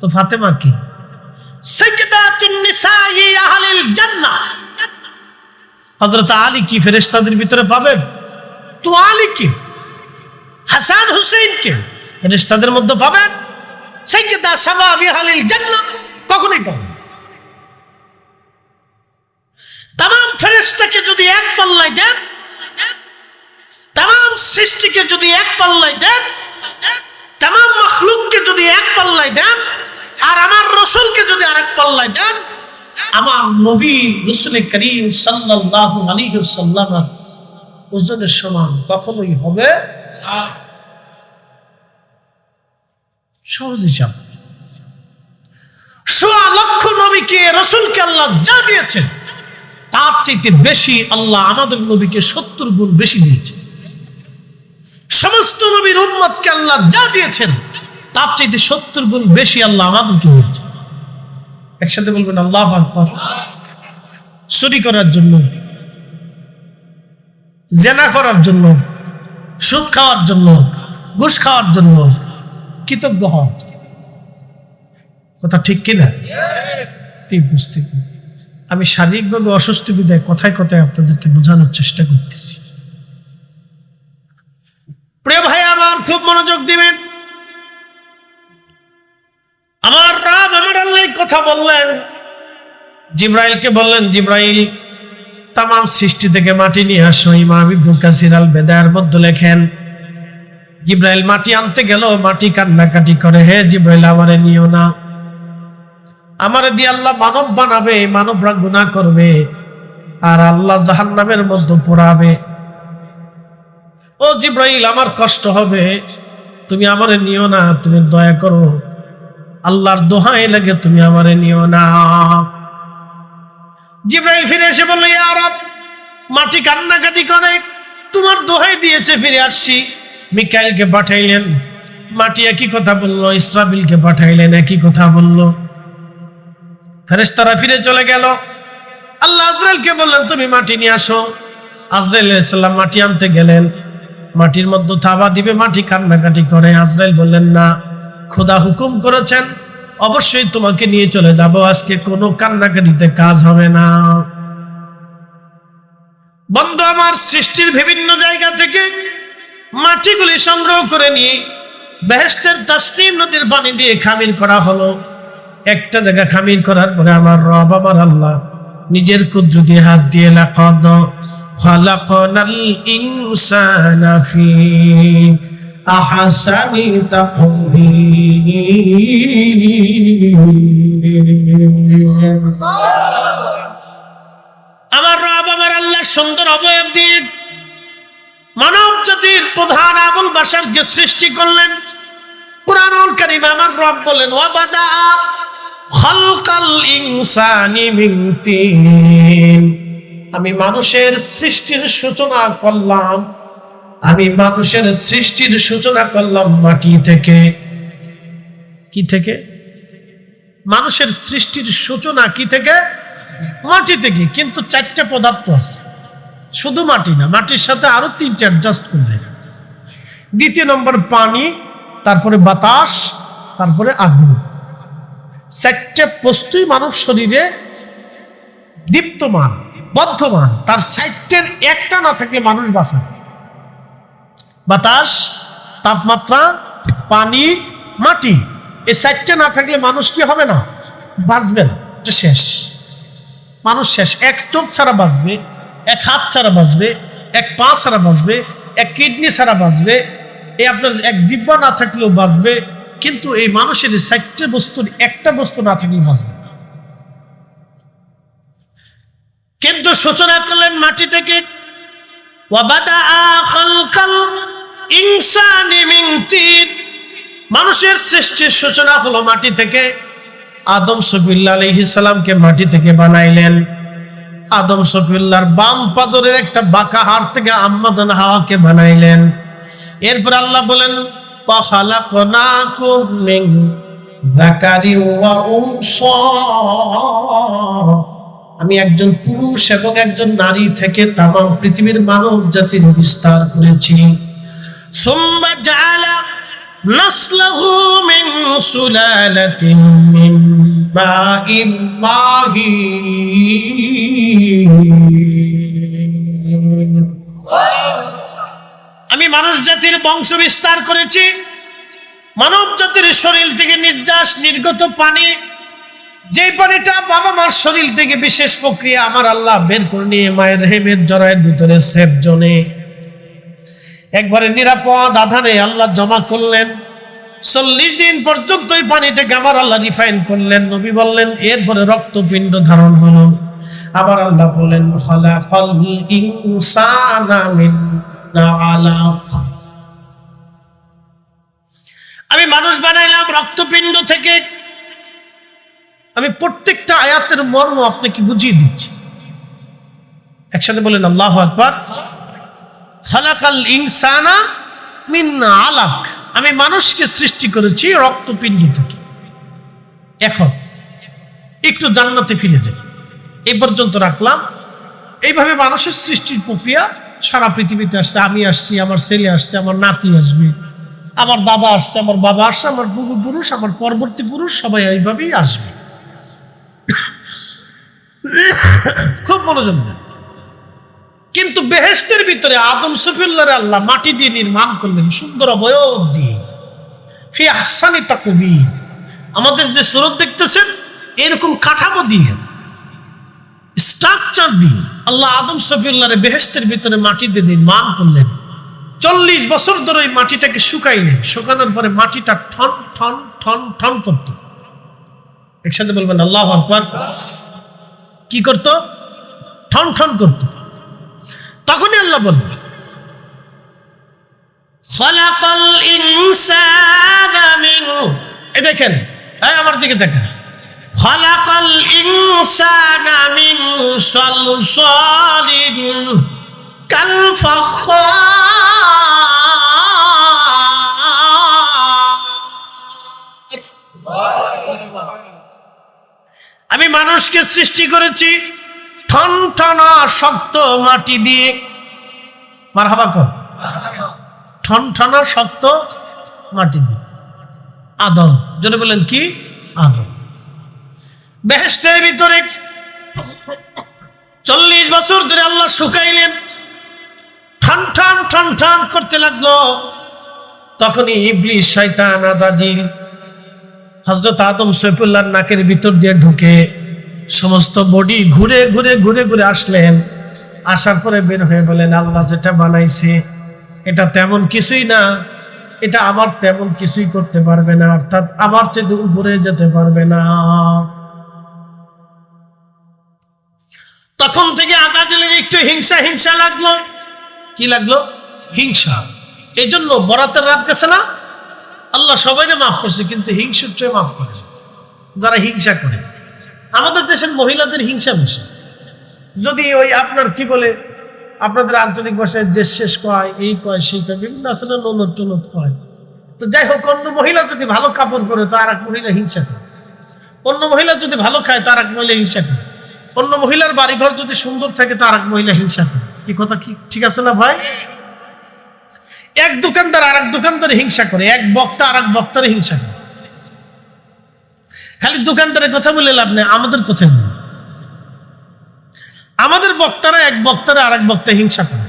তো ফাতেমা কি? সাইয়্যিদাতুন নিসাই আহলিল জান্নাহ। হযরত আলী কি ফেরেশতাদের ভিতরে পাবেন? তো আলী কি, হাসান হুসাইন কে ফেরেশতাদের মধ্যে পাবেন? সাইয়্যিদা শাবাবি আহলিল জান্নাহ কখনোই পাবেন। तमाम ফেরেশতাকে যদি এক পাল্লায় দেন, तमाम সৃষ্টিকে যদি এক পাল্লায় দেন, तमाम মখলুককে যদি এক পাল্লায় দেন, আর আমার রাসূলকে যদি আরেক পাল্লায় দেন, আমার নবী রাসূল করিম সাল্লাল্লাহু আলাইহি ওয়াসাল্লাম ওজনের সমান কখনোই হবে না। সহজ হিসাব। 100 লক্ষ নবীকে রাসূলকে আল্লাহ যা দিয়েছেন তার চাইতে বেশি আল্লাহ আমাদের নবীকে 70 গুণ বেশি দিয়েছেন। সমস্ত নবীর উম্মতকে আল্লাহ যা দিয়েছেন তার চাইতে 70 গুণ বেশি আল্লাহ আমাদেরকে দিয়েছেন। একসাথে বলবেন আল্লাহু আকবার। চুরি করার জন্য, জেনা করার জন্য, সুদ খাওয়ার জন্য, ঘুষ খাওয়ার জন্য কৃতজ্ঞ হন। কথা ঠিক কিনা? ঠিক বুঝতে। আমি শারীরিকভাবে অসুস্থ বিধায় কথায় কথায় আপনাদেরকে বোঝানোর চেষ্টা করতেছি। প্রিয় ভাই আমার, খুব মনোযোগ দিবেন। আমার রব আমার আল্লাহ কথা বললেন, জিব্রাইলকে বললেন, জিব্রাইল তাম সৃষ্টি থেকে মাটি নিয়ে আসো। ইমাম ইবনে কাসির আল বেদায়ের মধ্যে লেখেন, জিব্রাইল মাটি আনতে গেল, মাটি কান্নাকাটি করে, হে জিব্রাইল আমারে নিও না, আমারে দিয়ে আল্লাহ মানব বানাবে, মানবরা গুনাহ করবে আর আল্লাহ জাহান্নামের মধ্যে পোড়াবে। ও জিব্রাইল আমার কষ্ট হবে, তুমি আমারে নিও না, তুমি দয়া করো, আল্লাহর দোহাই লাগে তুমি আমারে নিও না। জিব্রাইল ফিরে এসে বলল, ইয়া রব, মাটি কান্নাকাটি করে, তোমার দোহাই দিয়েছে, ফিরে আসছি। মিকাইলকে পাঠাইলেন, মাটি একই কথা বলল, ইসরাফিলকে পাঠাইলেন, একই কথা বলল। ফেরেশতারা ফিরে চলে গেল। আল্লাহ আজরাইলকে বললেন, তুমি মাটি নিয়ে আসো। আজরাইল আলাইহিস সালাম মাটি আনতে গেলেন, মাটির মধ্যে থাবা দিবে, মাটি কান্নাকাটি করে। আজরাইল বললেন, না, খোদা হুকুম করেছেন, অবশ্যই তোমাকে নিয়ে চলে যাব, আজকে কোনো কান্নাকাটিতে কাজ হবে না। বন্ধু আমার, সৃষ্টির বিভিন্ন জায়গা থেকে মাটিগুলি সংগ্রহ করে নিয়ে বেহেশতের তাসনিম নদীর পানি দিয়ে খামির করা হলো। একটা জায়গা খামির করার পরে আমার রব আমার আল্লাহ নিজের কুদরতি হাত দিয়ে লাকাদ খালাকনাল ইনসানা ফি আহসানি তাকওয়িম, আমার রব আমার আল্লাহ সুন্দর অবয়ব দিয়ে মানব জাতির প্রধান আবুল বাশারকে সৃষ্টি করলেন। কুরআনুল কারীমে আমার রব বলেন, ওয়াবাদা খালকাল ইনসানি মিন তিন, আমি মানুষের সৃষ্টির সূচনা করলাম, আমি মানুষের সৃষ্টির সূচনা করলাম মাটি থেকে। কি থেকে? মানুষের সৃষ্টির সূচনা কি থেকে? মাটি থেকে। কিন্তু চারটা পদার্থ আছে, শুধু মাটি না, মাটির সাথে আরো তিনটে অ্যাডজাস্ট করলে। দ্বিতীয় নম্বর পানি, তারপরে বাতাস, তারপরে আগুন। চারটে বস্তুই মানব শরীরে দীপ্তমান, বদ্ধমান। তার চারটের একটা না থাকলে মানুষ বাঁচে না। বাতাস, তাপমাত্রা, পানি, মাটি, এই চারটে না থাকলে মানুষ কি হবে না? বাঁচবে না, এটা শেষ, মানুষ শেষ। এক চোখ ছাড়া বাঁচবে, এক হাত ছাড়া বাঁচবে, এক পা ছাড়া বাঁচবে, এক কিডনি ছাড়া বাঁচবে, এই আপনার এক জিহ্বা না থাকলেও বাঁচবে, কিন্তু এই মানুষের চারটে বস্তুর একটা বস্তু না থাকলে বাঁচবে। কিন্তু সূচনা করলেন মাটি থেকে। ওয়াবাদা খালকাল ইনসানি মিন তিন, মানুষের সৃষ্টির সূচনা হলো মাটি থেকে। আদম সফিউল্লাহ আলাইহিস সালামকে মাটি থেকে বানাইলেন। আদম সফিউল্লাহর বাম পাজরের একটা বাঁকা হাড় থেকে আম্মা জান হাওয়াকে বানাইলেন। এরপর আল্লাহ বলেন, ওয়া খালাকনাকুম মিন যাকারি ওয়া উনসা, আমি একজন পুরুষ এবং একজন নারী থেকে তামাম পৃথিবীর মানব জাতির বিস্তার করেছি। সুম্মা জাআলা নাসলাহু মিন সুলালাতিন মিন মাইন মাহিন, আমি মানুষ জাতির বংশ বিস্তার করেছি। মানব জাতির শরীর থেকে নির্যাস নির্গত পানি, যে পানিটা বাবা মার শরীর থেকে বিশেষ প্রক্রিয়া আমার আল্লাহ বের করে নিয়ে মায়ের রেহেমের জরায়ের ভিতরে সেফ জোনে একবারে নিরাপদ আধারে আল্লাহ জমা করলেন। 40 দিন পর্যন্ত ওই পানিটাকে আমার আল্লাহ রিফাইন করলেন। নবী বললেন, এরপরে রক্তপিণ্ড ধারণ হলো। আবার আল্লাহ বলেন, খালাকাল ইনসানা মিন আলাক, আমি মানুষ বানাইলাম রক্তপিণ্ড থেকে। আমি প্রত্যেকটা আয়াতের মর্ম আপনাকে বুঝিয়ে দিচ্ছি, একসাথে বলেন আল্লাহু আকবার। খালাকাল ইনসানা মিন আলাক, আমি মানুষকে সৃষ্টি করেছি রক্তপিণ্ড থেকে। এখন একটু জান্নাতে ফিরে যাই, এই পর্যন্ত রাখলাম। এইভাবে মানুষের সৃষ্টির প্রক্রিয়া সারা পৃথিবীতে আসছে। আমি আসছি, আমার ছেলে আসছে, আমার নাতি আসবে, আমার দাদা আসছে, আমার বাবা আসছে, আমার পূর্বপুরুষ, আমার পরবর্তী পুরুষ, সবাই এইভাবেই আসবে। খুব মনোযোগ দেন। কিন্তু বেহেশতের ভিতরে আদম সফিউল্লাহর আল্লাহ মাটি দিয়ে নির্মাণ করলেন, সুন্দর অবয়ব দিয়ে, ফি আহসানি তাকবীর। আমাদের যে সুরত দেখতেছেন এরকম কাঠামো দিয়ে, স্ট্রাকচার দিয়ে আল্লাহ আদম সফিউল্লাহর বেহেশতের ভিতরে মাটি দিয়ে নির্মাণ করলেন। 40 বছর ধরে ওই মাটিটাকে শুকাইলেন। শুকানোর পরে মাটিটা ঠন ঠন ঠন ঠন করত। একসাথে বলবেন আল্লাহু আকবার। কি করত? ঠন ঠন করত। তখনই আল্লাহ বললেন, খালাকাল ইনসানা মিন, এই দেখেন, এই আমার দিকে দেখেন, খালাকাল ইনসানা মিন সালসালিন কাল ফাখখার। আমি মানুষকে সৃষ্টি করেছি ঠনঠনা শক্ত মাটি দিয়ে। মারহাবা কর। ঠনঠনা শক্ত মাটি দিয়ে। আদম, জোরে বলেন কি? আদম। বেহেশতের ভিতরে 40 বছর ধরে আল্লাহ শুকাইলেন, ঠন ঠন ঠন ঠন করতে লাগলো। তখনই ইবলিস, শয়তান, আজাজিল হযরত আদম সফিউল্লাহর নাকের ভিতর দিয়ে ঢুকে সমস্ত বডি ঘুরে ঘুরে ঘুরে ঘুরে আসলেন। আসার পরে বের হয়ে বলেন, আল্লাহ যেটা বানাইছে এটা তেমন কিছুই না, এটা আমার তেমন কিছুই করতে পারবে না, অর্থাৎ আমার চেয়ে উপরে যেতে পারবে না। তখন থেকে আজাজিলের একটু হিংসা হিংসা লাগলো। কি লাগলো? হিংসা। এই জন্য বরাতের রাত গেছে না, আল্লাহ সবাইকে মাফ করছে, কিন্তু হিংসুটে মাফ করে যারা হিংসা করে। আমাদের দেশের মহিলাদের হিংসা বেশি। যদি ওই আপনার কি বলে আপনাদের আঞ্চলিক ভাষায় যে শেষ কয়, এই কয়, সেই কয়, বিভিন্ন আসলে ননদ টনদ কয়। তো যাই হোক, অন্য মহিলা যদি ভালো কাপড় পরে তো আর এক মহিলা হিংসা করে। অন্য মহিলা যদি ভালো খায় তো আর এক মহিলা হিংসা করে। অন্য মহিলার বাড়িঘর যদি সুন্দর থাকে তো আর এক মহিলা হিংসা করে। কি কথা কি ঠিক আছে না ভাই? এক দোকানদার আর এক দোকানদারে হিংসা করে, এক বক্তা আর এক বক্তারে হিংসা করে। খালি দোকানদারের কথা বলে লাভ নেই, আমাদের কোথায় বলি? আমাদের বক্তারা এক বক্তারা আর এক বক্তা হিংসা করে।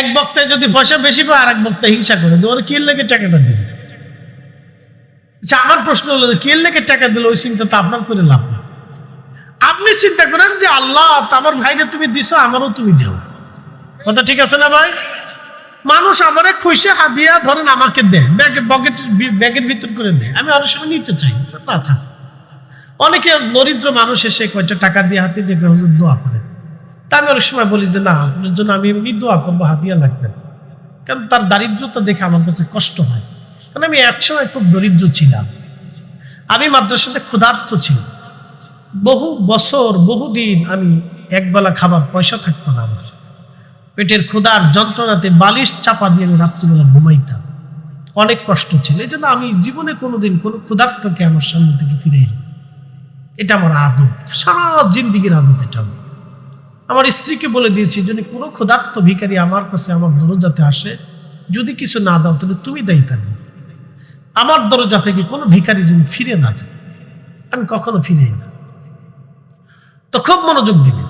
এক বক্তায় যদি পয়সা বেশি পায় আর এক বক্তা হিংসা করে, ওরা কি লেগে টাকাটা দিল। আচ্ছা, আমার প্রশ্ন হলো, কি লেগে টাকা দিল, ওই চিন্তা তো আপনার করে লাভ নেই। আপনি চিন্তা করেন যে আল্লাহ আমার ভাইরে তুমি দিছো, আমারও তুমি দেও। কথা ঠিক আছে না ভাই? মানুষ আমারে খুশি হাদিয়া ধরেন আমাকে দেয়, ব্যাগের ভিতর করে দেয়, আমি অনেক সময় নিতে চাই না থাকে। অনেকে দরিদ্র মানুষ এসে কয়টা টাকা দিয়ে হাতে দিয়ে হুজুর দোয়া করে, তা আমি অনেক সময় বলি যে না, আপনার জন্য আমি এমনি দোয়া করবো, হাদিয়া লাগবে না। কারণ তার দারিদ্রতা দেখে আমার কাছে কষ্ট হয়। কারণ আমি একসময় খুব দরিদ্র ছিলাম। আমি মাদ্রাসাতে ক্ষুধার্ত ছিলাম। বহু বছর বহুদিন আমি একবেলা খাবার পয়সা থাকতো না আমার। পেটের ক্ষুধার যন্ত্রণাতে বালিশ চাপা দিয়ে আমি রাত্রিবেলা ঘুমাইতাম। অনেক কষ্ট ছিল। এই জন্য আমি জীবনে কোনোদিন কোনো ক্ষুধার্তকে আমার সামনে থেকে ফিরে এলাম। এটা আমার আদত, সারা জিন্দিগির আদত। এটা আমার স্ত্রীকে বলে দিয়েছি, যদি কোনো ক্ষুধার্ত ভিখারি আমার কাছে আমার দরজাতে আসে, যদি কিছু না দাও তাহলে তুমি দায়ী থাকবে। আমার দরজা থেকে কোনো ভিখারি যদি ফিরে না যায়, আমি কখনো ফিরে না। তো খুব মনোযোগ দিবে।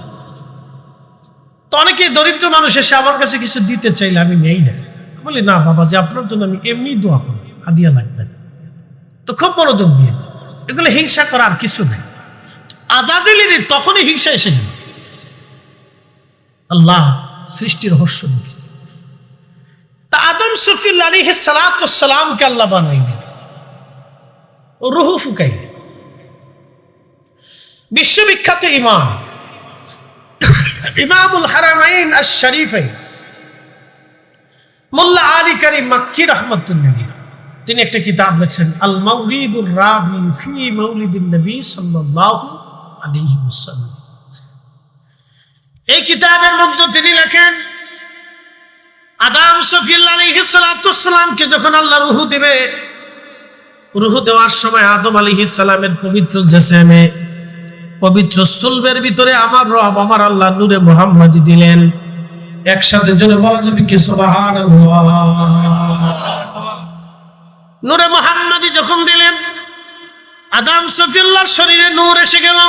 তো অনেকেই দরিদ্র মানুষ এসে আমার কাছে কিছু দিতে চাইলে আমি নেই না, বলি না বাবা, যে আপনার জন্য আমি এমনি দোয়া করবো, হাদিয়া লাগবে না। তো খুব মনোযোগ দিয়ে, এগুলো হিংসা করার কিছু নেই। আজাজিলের তখনই হিংসা এসে গেল। আল্লাহ সৃষ্টির রহস্য দেখি। তা আদম সফিউল্লাহ আলাইহিস সালাতু ওয়াস সালামকে আল্লাহ বানাইলেন, রূহ ফুকাইলেন। বিশ্ববিখ্যাত ইমাম, ইমামুল হারামাইন আশ-শরীফাইন মোল্লা আলী কারীম মাক্কি রাহমাতুল্লাহ, তিনি একটা কিতাব লিখেছেন, আল মাউলিদুর রাবি ফি মাউলিদিন নবী সাল্লাল্লাহু আলাইহি ওয়াসাল্লাম। এই কিতাবের মধ্যে তিনি লেখেন, আদম সফিউল্লাহ আলাইহিস সালাতু ওয়াস সালামকে যখন আল্লাহ রূহ দিবে, রূহ দেওয়ার সময় আদম আলাইহিস সালামের পবিত্র জিসমে, পবিত্র সুলবের ভিতরে আমার রব আমার আল্লাহ নূরে মুহাম্মাদি দিলেন। একসাথে জোরে বলা যাবে কি সুবহানাল্লাহ। নূরে মুহাম্মাদি যখন দিলেন, আদম সফিউল্লাহর শরীরে নূর এসে গেল।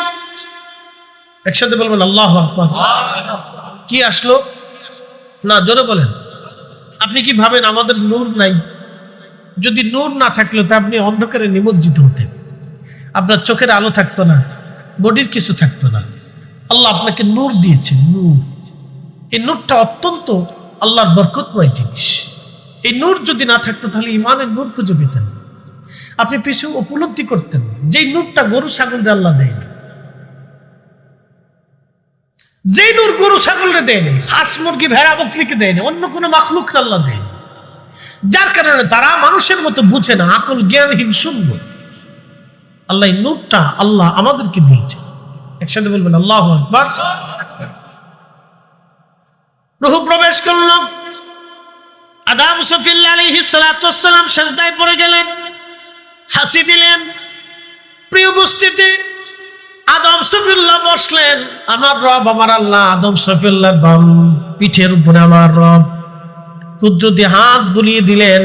একসাথে বলবেন আল্লাহু আকবার। কি আসলো? না, জোরে বলেন। আপনি কি ভাবেন আমাদের নূর নাই? যদি নূর না থাকলে তো আপনি অন্ধকারে নিমজ্জিত হতেন, আপনার চোখের আলো থাকতো না, বডির কিছু থাকতো না। আল্লাহ আপনাকে নূর দিয়েছেন, নূর। এই নূরটা অত্যন্ত আল্লাহর বরকতময় জিনিস। এই নূর যদি না থাকতো তাহলে ইমানের নূর খুঁজে পেতেন না, আপনি পিছু উপলব্ধি করতেন না। যেই নূরটা গরু ছাগলরে আল্লাহ দেয়নি, যেই নূর গরু ছাগলরে দেয়নি, হাঁস মুরগি ভেড়া বকরিকে দেয়নি, অন্য কোনো মাখলুককে আল্লাহ দেয়নি, যার কারণে তারা মানুষের মতো বুঝে না, আকল জ্ঞানহীন শূন্য। আল্লাহ এই নূরটা আল্লাহ আমাদেরকে দিয়েছে। একসাথে বলবেন আল্লাহু আকবার। রূহ প্রবেশ করল, আদম সফিল্লাহ আলাইহিস সালাতু ওয়াস সালাম সিজদায় পড়ে গেলেন, হাসি দিলেন। প্রিয় উপস্থিতি, আদম সফিল্লাহ বসলেন, আমার রব আমার আল্লাহ আদম সফিল্লাহর বাম পিঠের উপরে আমার রব কুদরতি হাত বুলিয়ে দিলেন।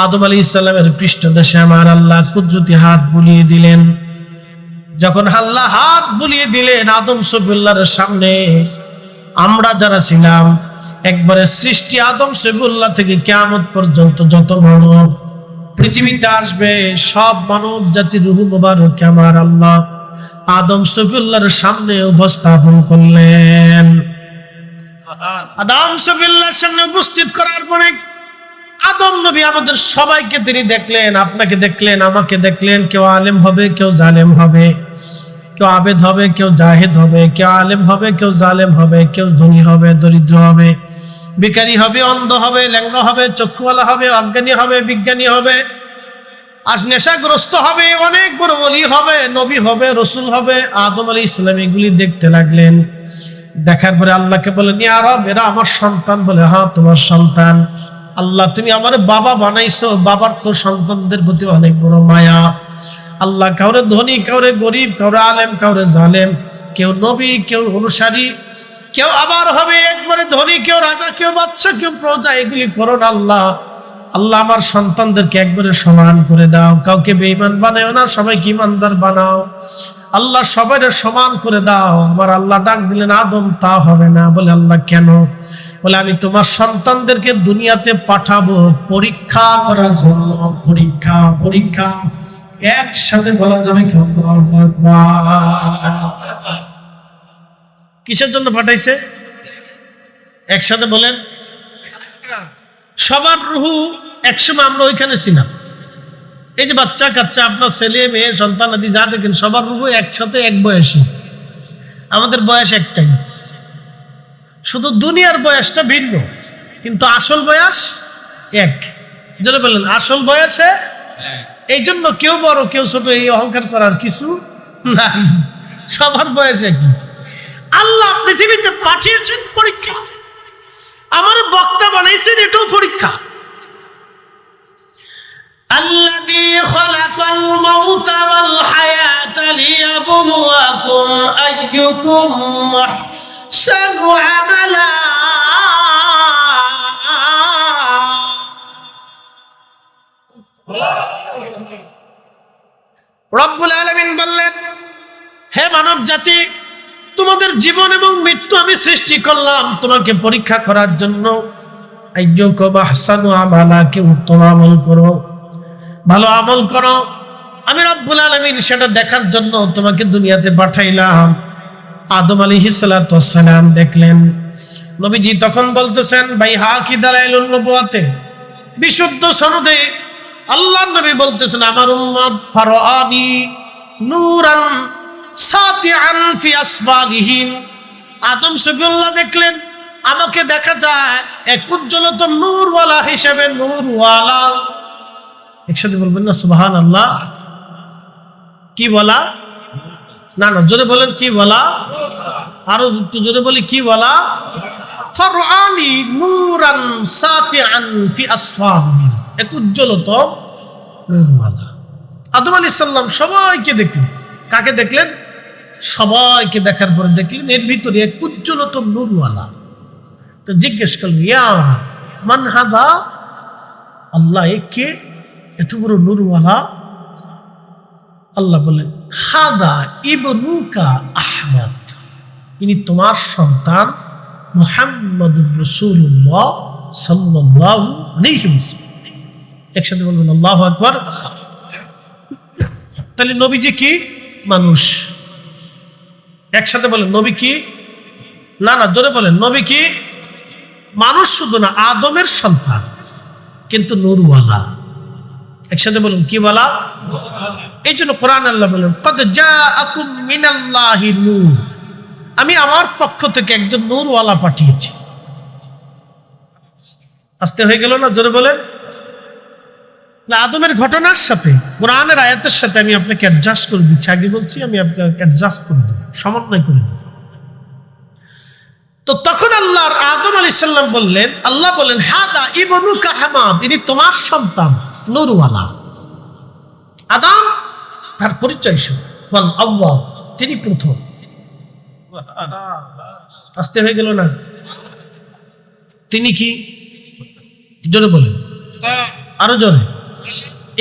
আদম আলাইহিস সালামের পৃষ্ঠদেশে আমার আল্লাহ কুদরতি হাত বুলিয়ে দিলেন। যখন আল্লাহ হাত বুলিয়ে দিলেন আদম সফিউল্লাহর সামনে, আমরা যারা ছিলাম একবারে সৃষ্টি আদম সফিউল্লাহ থেকে কিয়ামত পর্যন্ত যত মানব পৃথিবীতে আসবে, সব মানব জাতির রূহ মোবারক আমার আল্লাহ আদম সফিউল্লাহর সামনে উপস্থাপন করলেন। আদম সফিউল্লাহর সামনে উপস্থিত করার পরে আদম নবী আমাদের সবাইকে তিনি দেখলেন, আপনাকে দেখলেন, আমাকে দেখলেন। কেউ আলেম হবে, কেউ জালেম হবে, কেউ আবেদ হবে, কেউ জাহেদ হবে, কেউ আলেম হবে, কেউ জালেম হবে, কেউ ধনী হবে, দরিদ্র হবে, ভিখারি হবে, অন্ধ হবে, ল্যাংড়া হবে, চক্ষুওয়ালা হবে, অজ্ঞানী হবে, বিজ্ঞানী হবে, আর নেশাগ্রস্ত হবে, অনেক বড় ওলি হবে, নবী হবে, রসুল হবে। আদম আলাইহিস সালাম এগুলি দেখতে লাগলেন। দেখার পরে আল্লাহকে বলেন, ইয়া রব, এরা আমার সন্তান। বলে, হ্যাঁ তোমার সন্তান। আল্লাহ, তুমি আমার বাবা বানাইছো, বাবার তো সন্তানদের প্রতি অনেক বড় মায়া। আল্লাহ কাউরে ধনী, কাউরে গরিব, কাউরে আলেম, কাউরে জালেম, কেউ নবী, কেউ অনুসারী, কেউ আবার হবে একবারে ধনী, কেউ রাজা, কেউ বাদশা, কেউ প্রজা, এগুলি করো না আল্লাহ। আল্লাহ আমার সন্তানদেরকে একবারে সমান করে দাও, কাউকে বেঈমান বানাও না, সবাইকে ইমানদার বানাও। আল্লাহ সবাই সমান করে দাও। আমার আল্লাহ ডাক দিলেন, আদম তা হবে না। বলে, আল্লাহ কেন? বলে, আমি তোমার সন্তানদেরকে দুনিয়াতে পাঠাবো পরীক্ষা করার জন্য। পরীক্ষা, পরীক্ষা একসাথে বলা যাবে কি? কিসের জন্য পাঠাইছে? একসাথে বলেন। সবার রুহু একসময় আমরা ওইখানে ছিলাম। এই যে বাচ্চা কাচ্চা, আপনার ছেলে মেয়ে সন্তান আদি যা দেখেন, সবার রুহু একসাথে এক বয়সী। আমাদের বয়স একটাই, শুধু দুনিয়ার বয়সটা ভিন্ন, কিন্তু আসল বয়স এক। যেটা বললেন আসল বয়সে, এই জন্য কেউ বড় কেউ ছোট এই অহংকার করার কিছু নাই, সবার বয়স একই। আল্লাহ পৃথিবীতে পাঠিয়েছেন পরীক্ষা, আমার বক্তা বানাইছেন এটাও পরীক্ষা। الذي خلق الموت والحياة ليبلوكم أيكم أحسن عملا। রব্বুল আলামিন বললেন, হে মানব জাতি, তোমাদের জীবন এবং মৃত্যু আমি সৃষ্টি করলাম তোমাকে পরীক্ষা করার জন্য। আইয়ুকুম আহসানু আমালা, কে উত্তম আমল করো, ভালো আমল করো। আমি রব্বুল আলামিন সেটা দেখার জন্য তোমাকে দুনিয়াতে পাঠাইলাম। আদম আলাইহিস সালাতু ওয়াস সালাম দেখলেন। নবীজি তখন বলতেছেন, বাইহাকি দালাইলুন নবুওয়াতে বিশুদ্ধ সনদে আল্লাহর নবী বলতেছেন, আমার উম্মত ফারাআনি নূরান সাতিআন ফি আসবাগিহিম। আদম সফিউল্লাহ দেখলেন, আমাকে দেখা যায় এক উজ্জ্বলতম নূরওয়ালা হিসেবে, নূরওয়ালা। একসাথে বলবেন না সুবহানাল্লাহ। কি বলা? না না, জোরে বলেন কি বলা? আরো একটু জোরে বলি, কি বলা? ফারআনি নূরান সাতিআন ফি আসফারিহিম, এক উজ্জ্বলতম নূরওয়ালা। আদম আলাইহিস সালাম সবাইকে দেখলেন। কাকে দেখলেন? সবাইকে দেখার পরে দেখলেন এর ভিতরে এক উজ্জ্বলতম নূরওয়ালা। তো জিজ্ঞেস করলেন, ইয়া মান হাদা? আল্লাহ, কে এত বড় নূরওয়ালা? আল্লাহ বলেন, হাদা ইবনুকা আহমদ, ইনি তোমার সন্তান মুহাম্মাদুর রাসূলুল্লাহ সাল্লাল্লাহু আলাইহি ওয়াসাল্লাম। একসাথে বলবেন আল্লাহু আকবার। তাহলে নবীজি কি? মানুষ। একসাথে বলেন নবী কি? না জোরে বলেন নবী কি? মানুষ শুধু না, আদমের সন্তান, কিন্তু নূরওয়ালা। একসাথে বলুন কি বলা? এই জন্য কোরআন আল্লাহ বলেন কদ জাআকুম মিনাল্লাহি নূর, আমি আমার পক্ষ থেকে একজন নূরওয়ালা পাঠিয়েছি। আস্তে হয়ে গেল না? জোরে বলেন। না, আদমের ঘটনার সাথে কোরআনের আয়াতের সাথে আমি আপনাকে অ্যাডজাস্ট করে দিচ্ছি। আগে বলছি আমি আপনাকে অ্যাডজাস্ট করে দেব, সমন্বয় করে দেব। তো তখন আল্লাহর আদম আলাইহিস সালাম বললেন, আল্লাহ বলেন হাদা ইবনুকা হামাদ, ইনি তোমার সন্তান নূরওয়ালা। আদম তার পরিচয় ওয়াল আউয়াল, তিনি প্রথম। আস্তে হয়ে গেল না? তিনি কি? জোরে বলেন, আরো জোরে।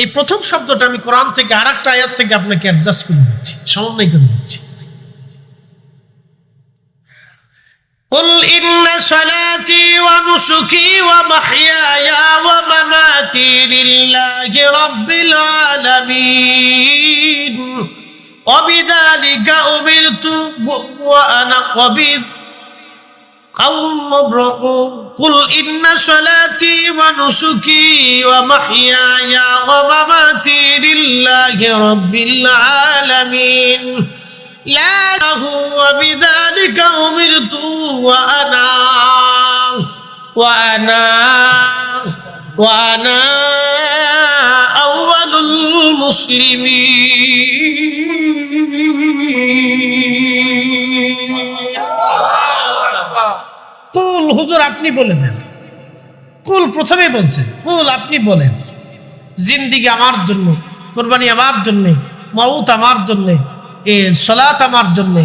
এই প্রথম শব্দটা আমি কোরআন থেকে আর একটা আয়াত থেকে আপনাকে অ্যাডজাস্ট করে দিচ্ছি, সমন্বয় করে দিচ্ছি। قل إن صلاتي ونسكي ومحياي ومماتي لله رب العالمين وبذلك أمرت وأنا قل إن صلاتي ونسكي ومحياي ومماتي لله رب العالمين لا له وبذلك أمرت وأنا أول المسلمين কুল হুজুর আপনি বলে দেন। কুল প্রথমে বলছেন, কুল আপনি বলেন জিন্দিগি আমার জন্য, কুরবানি আমার জন্য, মউত আমার জন্য, সালাত আমার জন্য।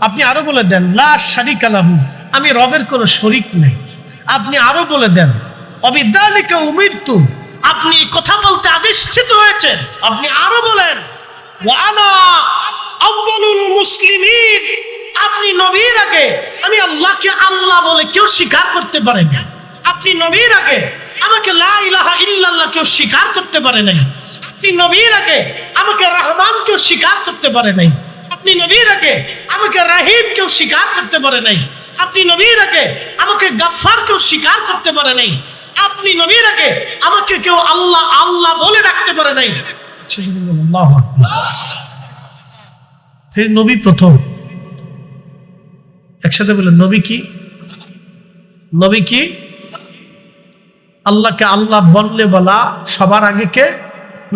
আপনি আরো বলে দেন লা শারিকা লাহু, আমি রবের কোনো শরীক নাই। আপনি আরো বলে দেন অবিদালিকা উমিরতু, আপনি কথা বলতে আদিষ্ঠিত হয়েছে। আপনি আরো বলেন ওয়া আনা আউয়ালুল মুসলিমিন, আপনি নবীর আগে আমি আল্লাহকে আল্লাহ বলে কেউ স্বীকার করতে পারে না। আপনি নবীর আগে আমাকে লা ইলাহা ইল্লাল্লাহ কেউ স্বীকার করতে পারে নাই। আপনি নবীর আগে আমাকে রহমান কেউ স্বীকার করতে পারে নাই। আপনি নবীর আগে আমাকে রাহিম কেউ স্বীকার করতে পারে নাই। আপনি নবীর আগে আমাকে গাফফার কেউ স্বীকার করতে পারে নাই। আপনি নবীর আগে আমাকে কেউ আল্লাহ আল্লাহ বলে ডাকতে পারে নাই। আল্লাহু আকবার। নবী প্রথম। একসাথে বলেন নবী কি? নবী কি? আল্লাহকে আল্লাহ বললে বলা সবার আগে কে?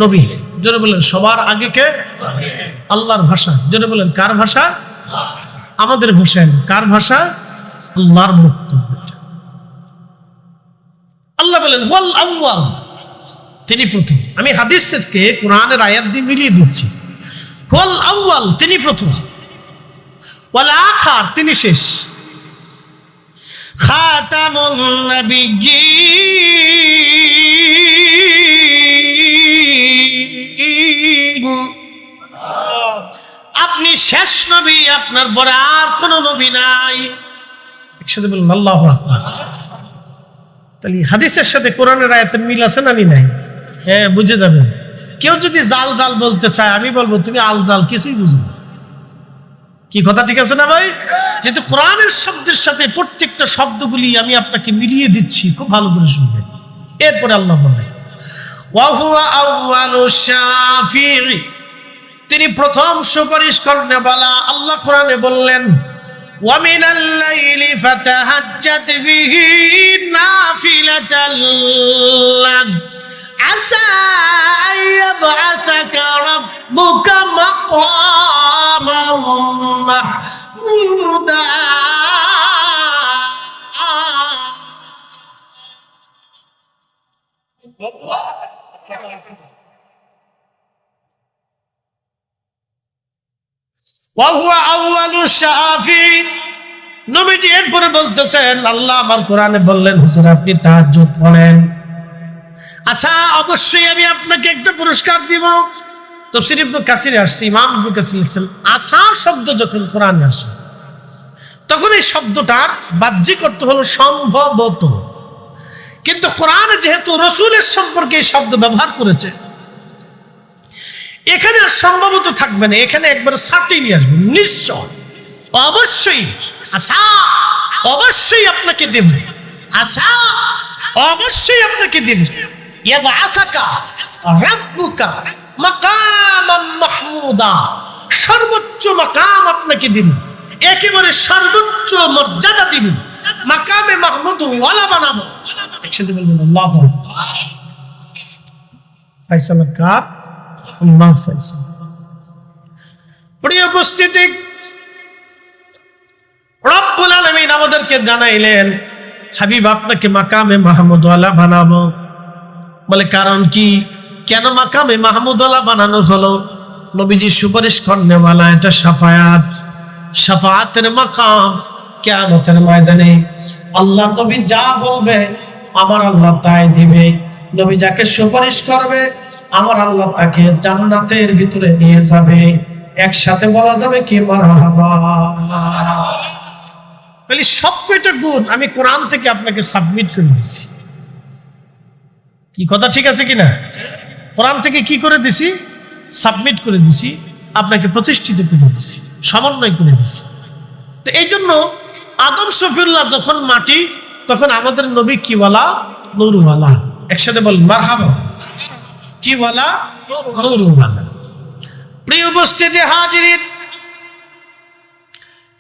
নবী। জোরে বলেন সবার আগে কে? আল্লাহর ভাষা। জোরে বলেন কার ভাষা? আমাদের ভাষায়। কার ভাষা? আল্লাহর বক্তব্য। আল্লাহ বলেন ওয়াল আউয়াল, তিনি প্রথম। আমি হাদিসকে কোরআনের আয়াত দিয়ে মিলিয়ে দিচ্ছি। ওয়াল আউয়াল, তিনি প্রথম। ওয়াল আখির, তিনি শেষ। খাতামুন নাবিয়্যিন, আপনি শেষ নবী, আপনার পরে আর কোন নবী নাই। একসাথে বলুন আল্লাহু আকবার। তাহলে হাদিসের সাথে কোরআনের আয়াতের মিল আছে না নাই? হ্যাঁ, বুঝে যাবেন। কেউ যদি জাল জাল বলতে চায়, আমি বলবো তুমি আল জাল, কিছুই বুঝো না। কি কথা ঠিক আছে না ভাই? যেহেতু কোরআনের শব্দের সাথে প্রত্যেকটা শব্দগুলি আমি আপনাকে মিলিয়ে দিচ্ছি, খুব ভালো করে শুনবেন। এরপরে আল্লাহ বলেন ওয়া হুয়া আউয়ালুশ শাফিঈ, তিনি প্রথম সুপারিশ করনেওয়ালা। আল্লাহ কোরআনে বললেন ওয়া মিনাল লাইলি ফাতাহাজ্জাত বিহি নাফিলাতাল লাক আসা আইয়াবআসাকা রাব্বুকা মাকামান মাহমুদা। ওয়া হুয়া আউয়ালুশ শাফিঈ, নবীজি এরপরে বলতেছেন আল্লাহ আমার কোরআনে বললেন হুজুর আপনি তাহাজ্জুদ পড়েন। আচ্ছা, অবশ্যই আমি আপনাকে একটা পুরস্কার দিব। তাফসীর ইবনে কাসিরে আসছে, ইমাম ইবনে কাসির লিখছেন আশা শব্দ যখন কোরআনে আসে তখন এই শব্দটার বাহ্যিক অর্থ হলো সম্ভবত, কিন্তু কোরআনে যেহেতু রসুলের সম্পর্কে এই শব্দ ব্যবহার করেছে, এখানে আর সম্ভবত থাকবে না, এখানে একবার সার্টেনই আসবে, নিশ্চয়, অবশ্যই, আশা অবশ্যই আপনাকে দেবে, আশা অবশ্যই আপনাকে দেবে, ইয়াবআসাকা রাব্বুকা মাকামান মাহমুদা, সর্বোচ্চ মাকাম আপনাকে দিন, একেবারে সর্বোচ্চ মর্যাদা দিন, মাকামে মাহমুদ ওয়ালা বানাবো। একসাথে বলবেন আল্লাহু আকবার। ফয়সালা কার? আল্লাহ ফয়সাল। প্রিয় উপস্থিতি, রব্বুল আলামিন আমাদেরকে জানাইলেন, হাবিব আপনাকে মাকামে মাহমুদ ওয়ালা বানাবো। বলে কারণ কি, কেন মাকামে মাহমুদ ওয়ালা বানানো হলো? নবীজি সুপারিশ করনেওয়ালা, এটা শাফায়াত, শাফায়াতের মাকাম। কিয়ামতের ময়দানে আল্লাহ নবী যা বলবে আমার আল্লাহ তাই দিবে। নবী যাকে সুপারিশ করবে আমার আল্লাহ তাকে জান্নাতের ভিতরে নিয়ে যাবে। একসাথে বলা যাবে কি মারহাবা। তাহলে সবকটা গুণ আমি কোরআন থেকে আপনাকে সাবমিট করে দিছি। কি কথা ঠিক আছে কিনা? কোরআন থেকে কি করে দিছি? সাবমিট করে দিছি, আপনাকে প্রতিষ্ঠিত করে দিছি, সমন্বয় করে দিছি। তো এই জন্য আদম সফিউল্লাহ যখন মাটি, তখন আমাদের নবী কি ওয়ালা? নূরওয়ালা। একসাথে বলেন মারহাবা। কি ওয়ালা? নূরওয়ালা। প্রিয় উপস্থিতি হাজিরিন,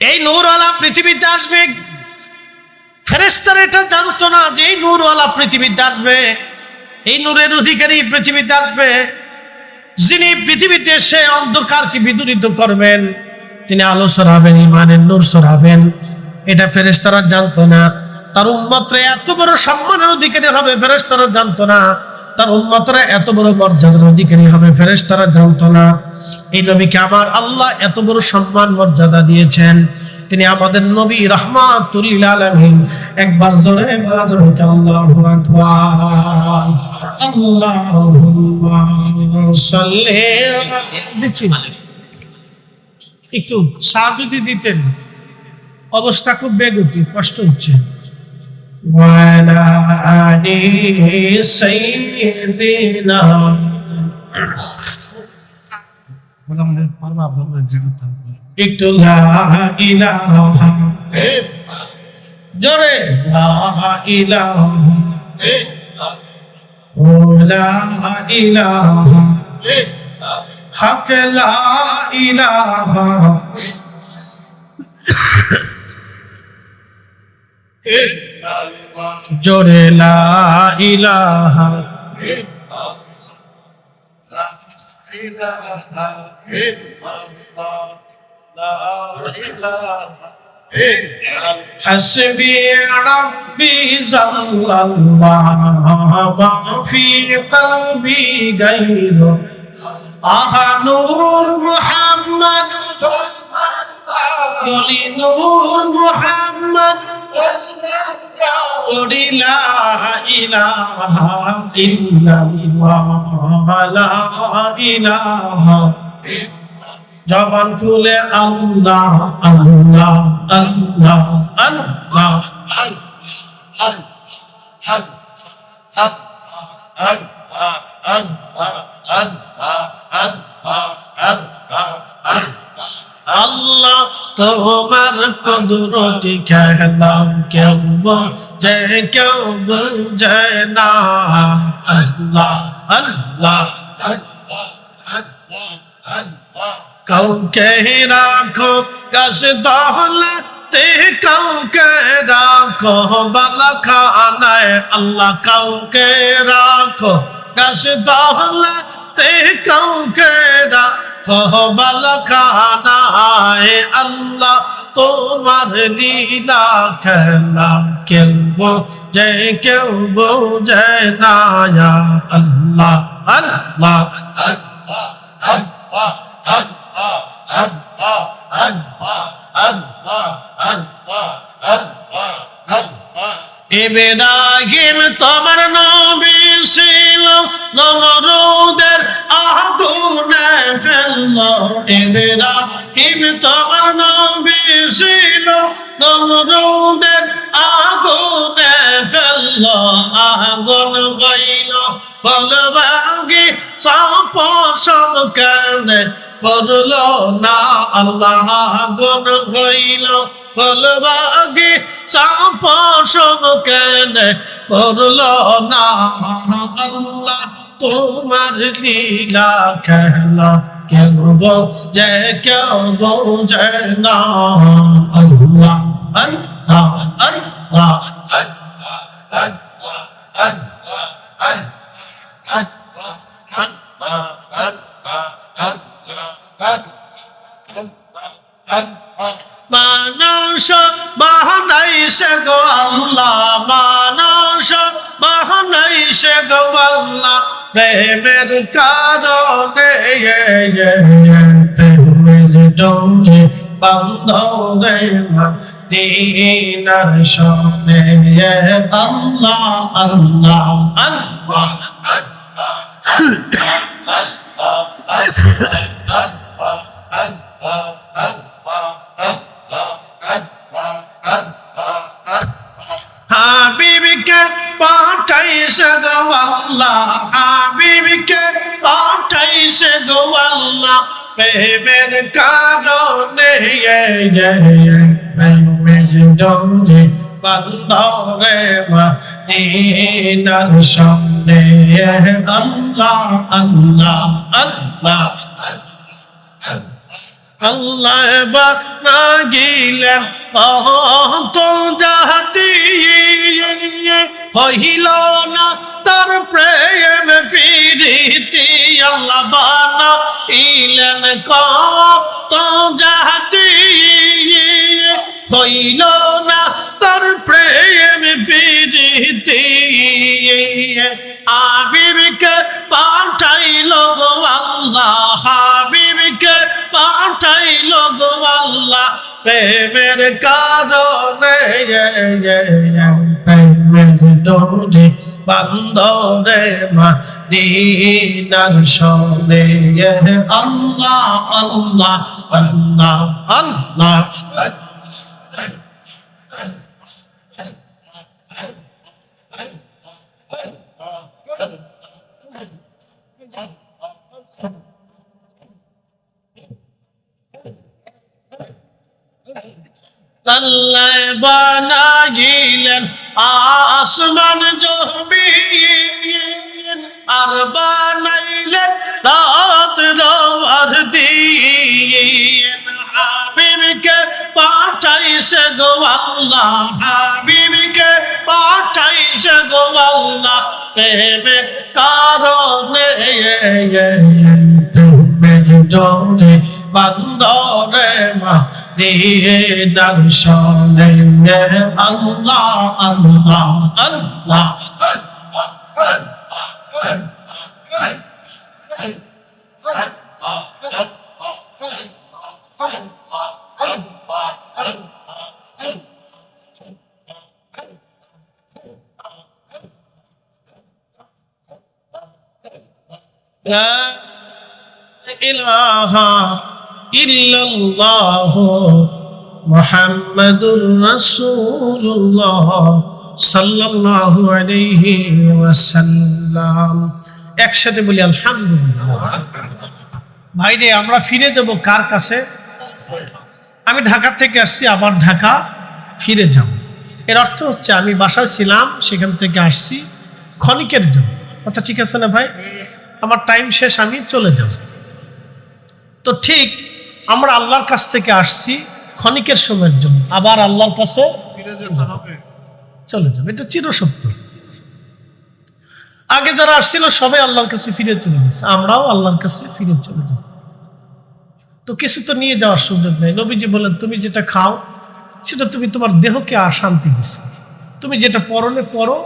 এই নূরওয়ালা পৃথিবীতে আসবে। ফেরেশতারা এটা জানতো না যে এই নূরওয়ালা পৃথিবীতে আসবে, এই নূরের অধিকারী পৃথিবীতে আসবে, যিনি পৃথিবীতে এসে অন্ধকারকে বিদূরিত করবেন, তিনি আলো ছড়াবেন, ইমানের নূর ছড়াবেন। এটা ফেরেশতারা জানতো না। তার উম্মতরা এত বড় সম্মানের অধিকারী হবে ফেরেশতারা জানতো না। তার উম্মতরা এত বড় মর্যাদার অধিকারী হবে ফেরেশতারা জানতো না। এই নবীকে আমার আল্লাহ এত বড় সম্মান মর্যাদা দিয়েছেন। তিনি আমাদের নবী রাহমাতুল লিল আলামিন। একবার জোরে বলা যাবে কি আল্লাহু আকবার। আল্লাহুম্মা সাল্লি দিচ্ছি, একটু সাহায্য দিতেন, অবস্থা খুব বেগতি, কষ্ট হচ্ছে। ওয়ালা আলি সাইয়্যিদিনা, একটু লা ইলাহা, জোরে লা ইলাহা, লা ইলাহা, হক লা ইলাহা, জোরে লা ইলাহা, حسبي ربي صلى الله في قلبي غيره نور محمد قولي نور محمد قولي لا إله إلا الله لا إله জবান খুলে আল্লাহ আল্লাহ আল্লাহ আল্লাহ আল্লাহ তোমার কুদরতি খেলাম কেউ বোঝে কেউ বুঝে না। আল্লাহ আল্লাহ কাউকে রাখো কাশ দহলতে, কাউকে রাখো বালাখানায় আল্লাহ, কাউকে রাখো কাশ দহলতে, কাউকে রাখো বালাখানায় আল্লাহ। তোমার লীলা খেলা কেউ বোঝে কেউ বোঝে না। আল্লাহ আল্লাহ ইব্রাহিম তোমার নবী ছিল, নমরুদের আগুনে ফেললো। ইব্রাহিম তোমার নবী ছিল, নমরুদের আগুনে ফেললো আগুন হইল বলবাগি সাপ সব কেনে পড়লো না আল্লাহ আগুন হইল বলবাগি সাপ সব কেনে পড়লো না আল্লাহ তোমার লীলা খেলা কেন বোঝে কেউ বোঝে না আল্লাহ আল্লাহ আল্লাহ মানুষ বানাইছে গো আল্লাহ মানুষ বানাইছে গো আল্লাহ প্রেমের কারণে প্রেমের ডোরে বন্ধরে মদিনার শোনে আল্লাহ আল্লাহ আল্লাহ হাবিবকে পাঠাইছে গো আল্লাহ হাবিবকে পাঠাইছে গো আল্লাহ প্রেমের কারণে প্রেমের ডোরে বন্ধরে মদিনার শোনে আল্লাহ আল্লাহ আল্লাহ আল্লাহ বানা গিলেন কত জাতি হইল না তার প্রেম প্রীতি আল্লাহ বানা ইলেন কত জাতি হইল না তার প্রেম প্রীতি হাবিবকে পাঠাইল গো আল্লাহ হাবিবকে পাঠাইল গো আল্লাহ প্রেমের কারণে প্রেমের ডোরে বন্ধরে মদিনার শোনে আল্লাহ আল্লাহ আল্লাহ আল্লাহ আল্লাহ বানাইলেন আসমান জমিন আর বানাইলেন রাত আর দিন হাবিবকে পাঠাইছে গো আল্লাহ হাবিবকে পাঠাইছে গো আল্লাহ প্রেমের কারণে প্রেমের ডোরে বন্ধরে মদিনার শোনে আল্লাহ আল্লাহ আল্লাহ লা ইলাহা ইল্লাল্লাহু মুহাম্মাদুর রাসূলুল্লাহ সাল্লাল্লাহু আলাইহি ওয়াসাল্লাম। একসাথে বলি আলহামদুলিল্লাহ। ভাইরে আমরা ফিরে যাব কার কাছে? আমি ঢাকা থেকে আসছি, আবার ঢাকা ফিরে যাব। এর অর্থ হচ্ছে আমি বাসায় ছিলাম, সেখান থেকে আসছি ক্ষণিকের জন্য। কথা ঠিক আছে না ভাই? আমার টাইম শেষ, আমি চলে যাব। তো ঠিক আমরা আল্লাহর কাছ থেকে আসছি ক্ষণিকের সময়ের জন্য, আবার আল্লাহর কাছে চলে যাবে। এটা চিরসত্য। আগে যারা আসছিল সবাই আল্লাহর কাছে ফিরে চলে গেছে, আমরাও আল্লাহর কাছে ফিরে চলে যাব। তো কিছু তো নিয়ে যাওয়ার সুযোগ নেই। নবীজি বলেন, তুমি যেটা খাও সেটা তুমি তোমার দেহকে আর শান্তি দিছো, তুমি যেটা পরনে পরো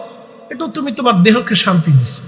এটাও তুমি তোমার দেহকে শান্তি দিছো।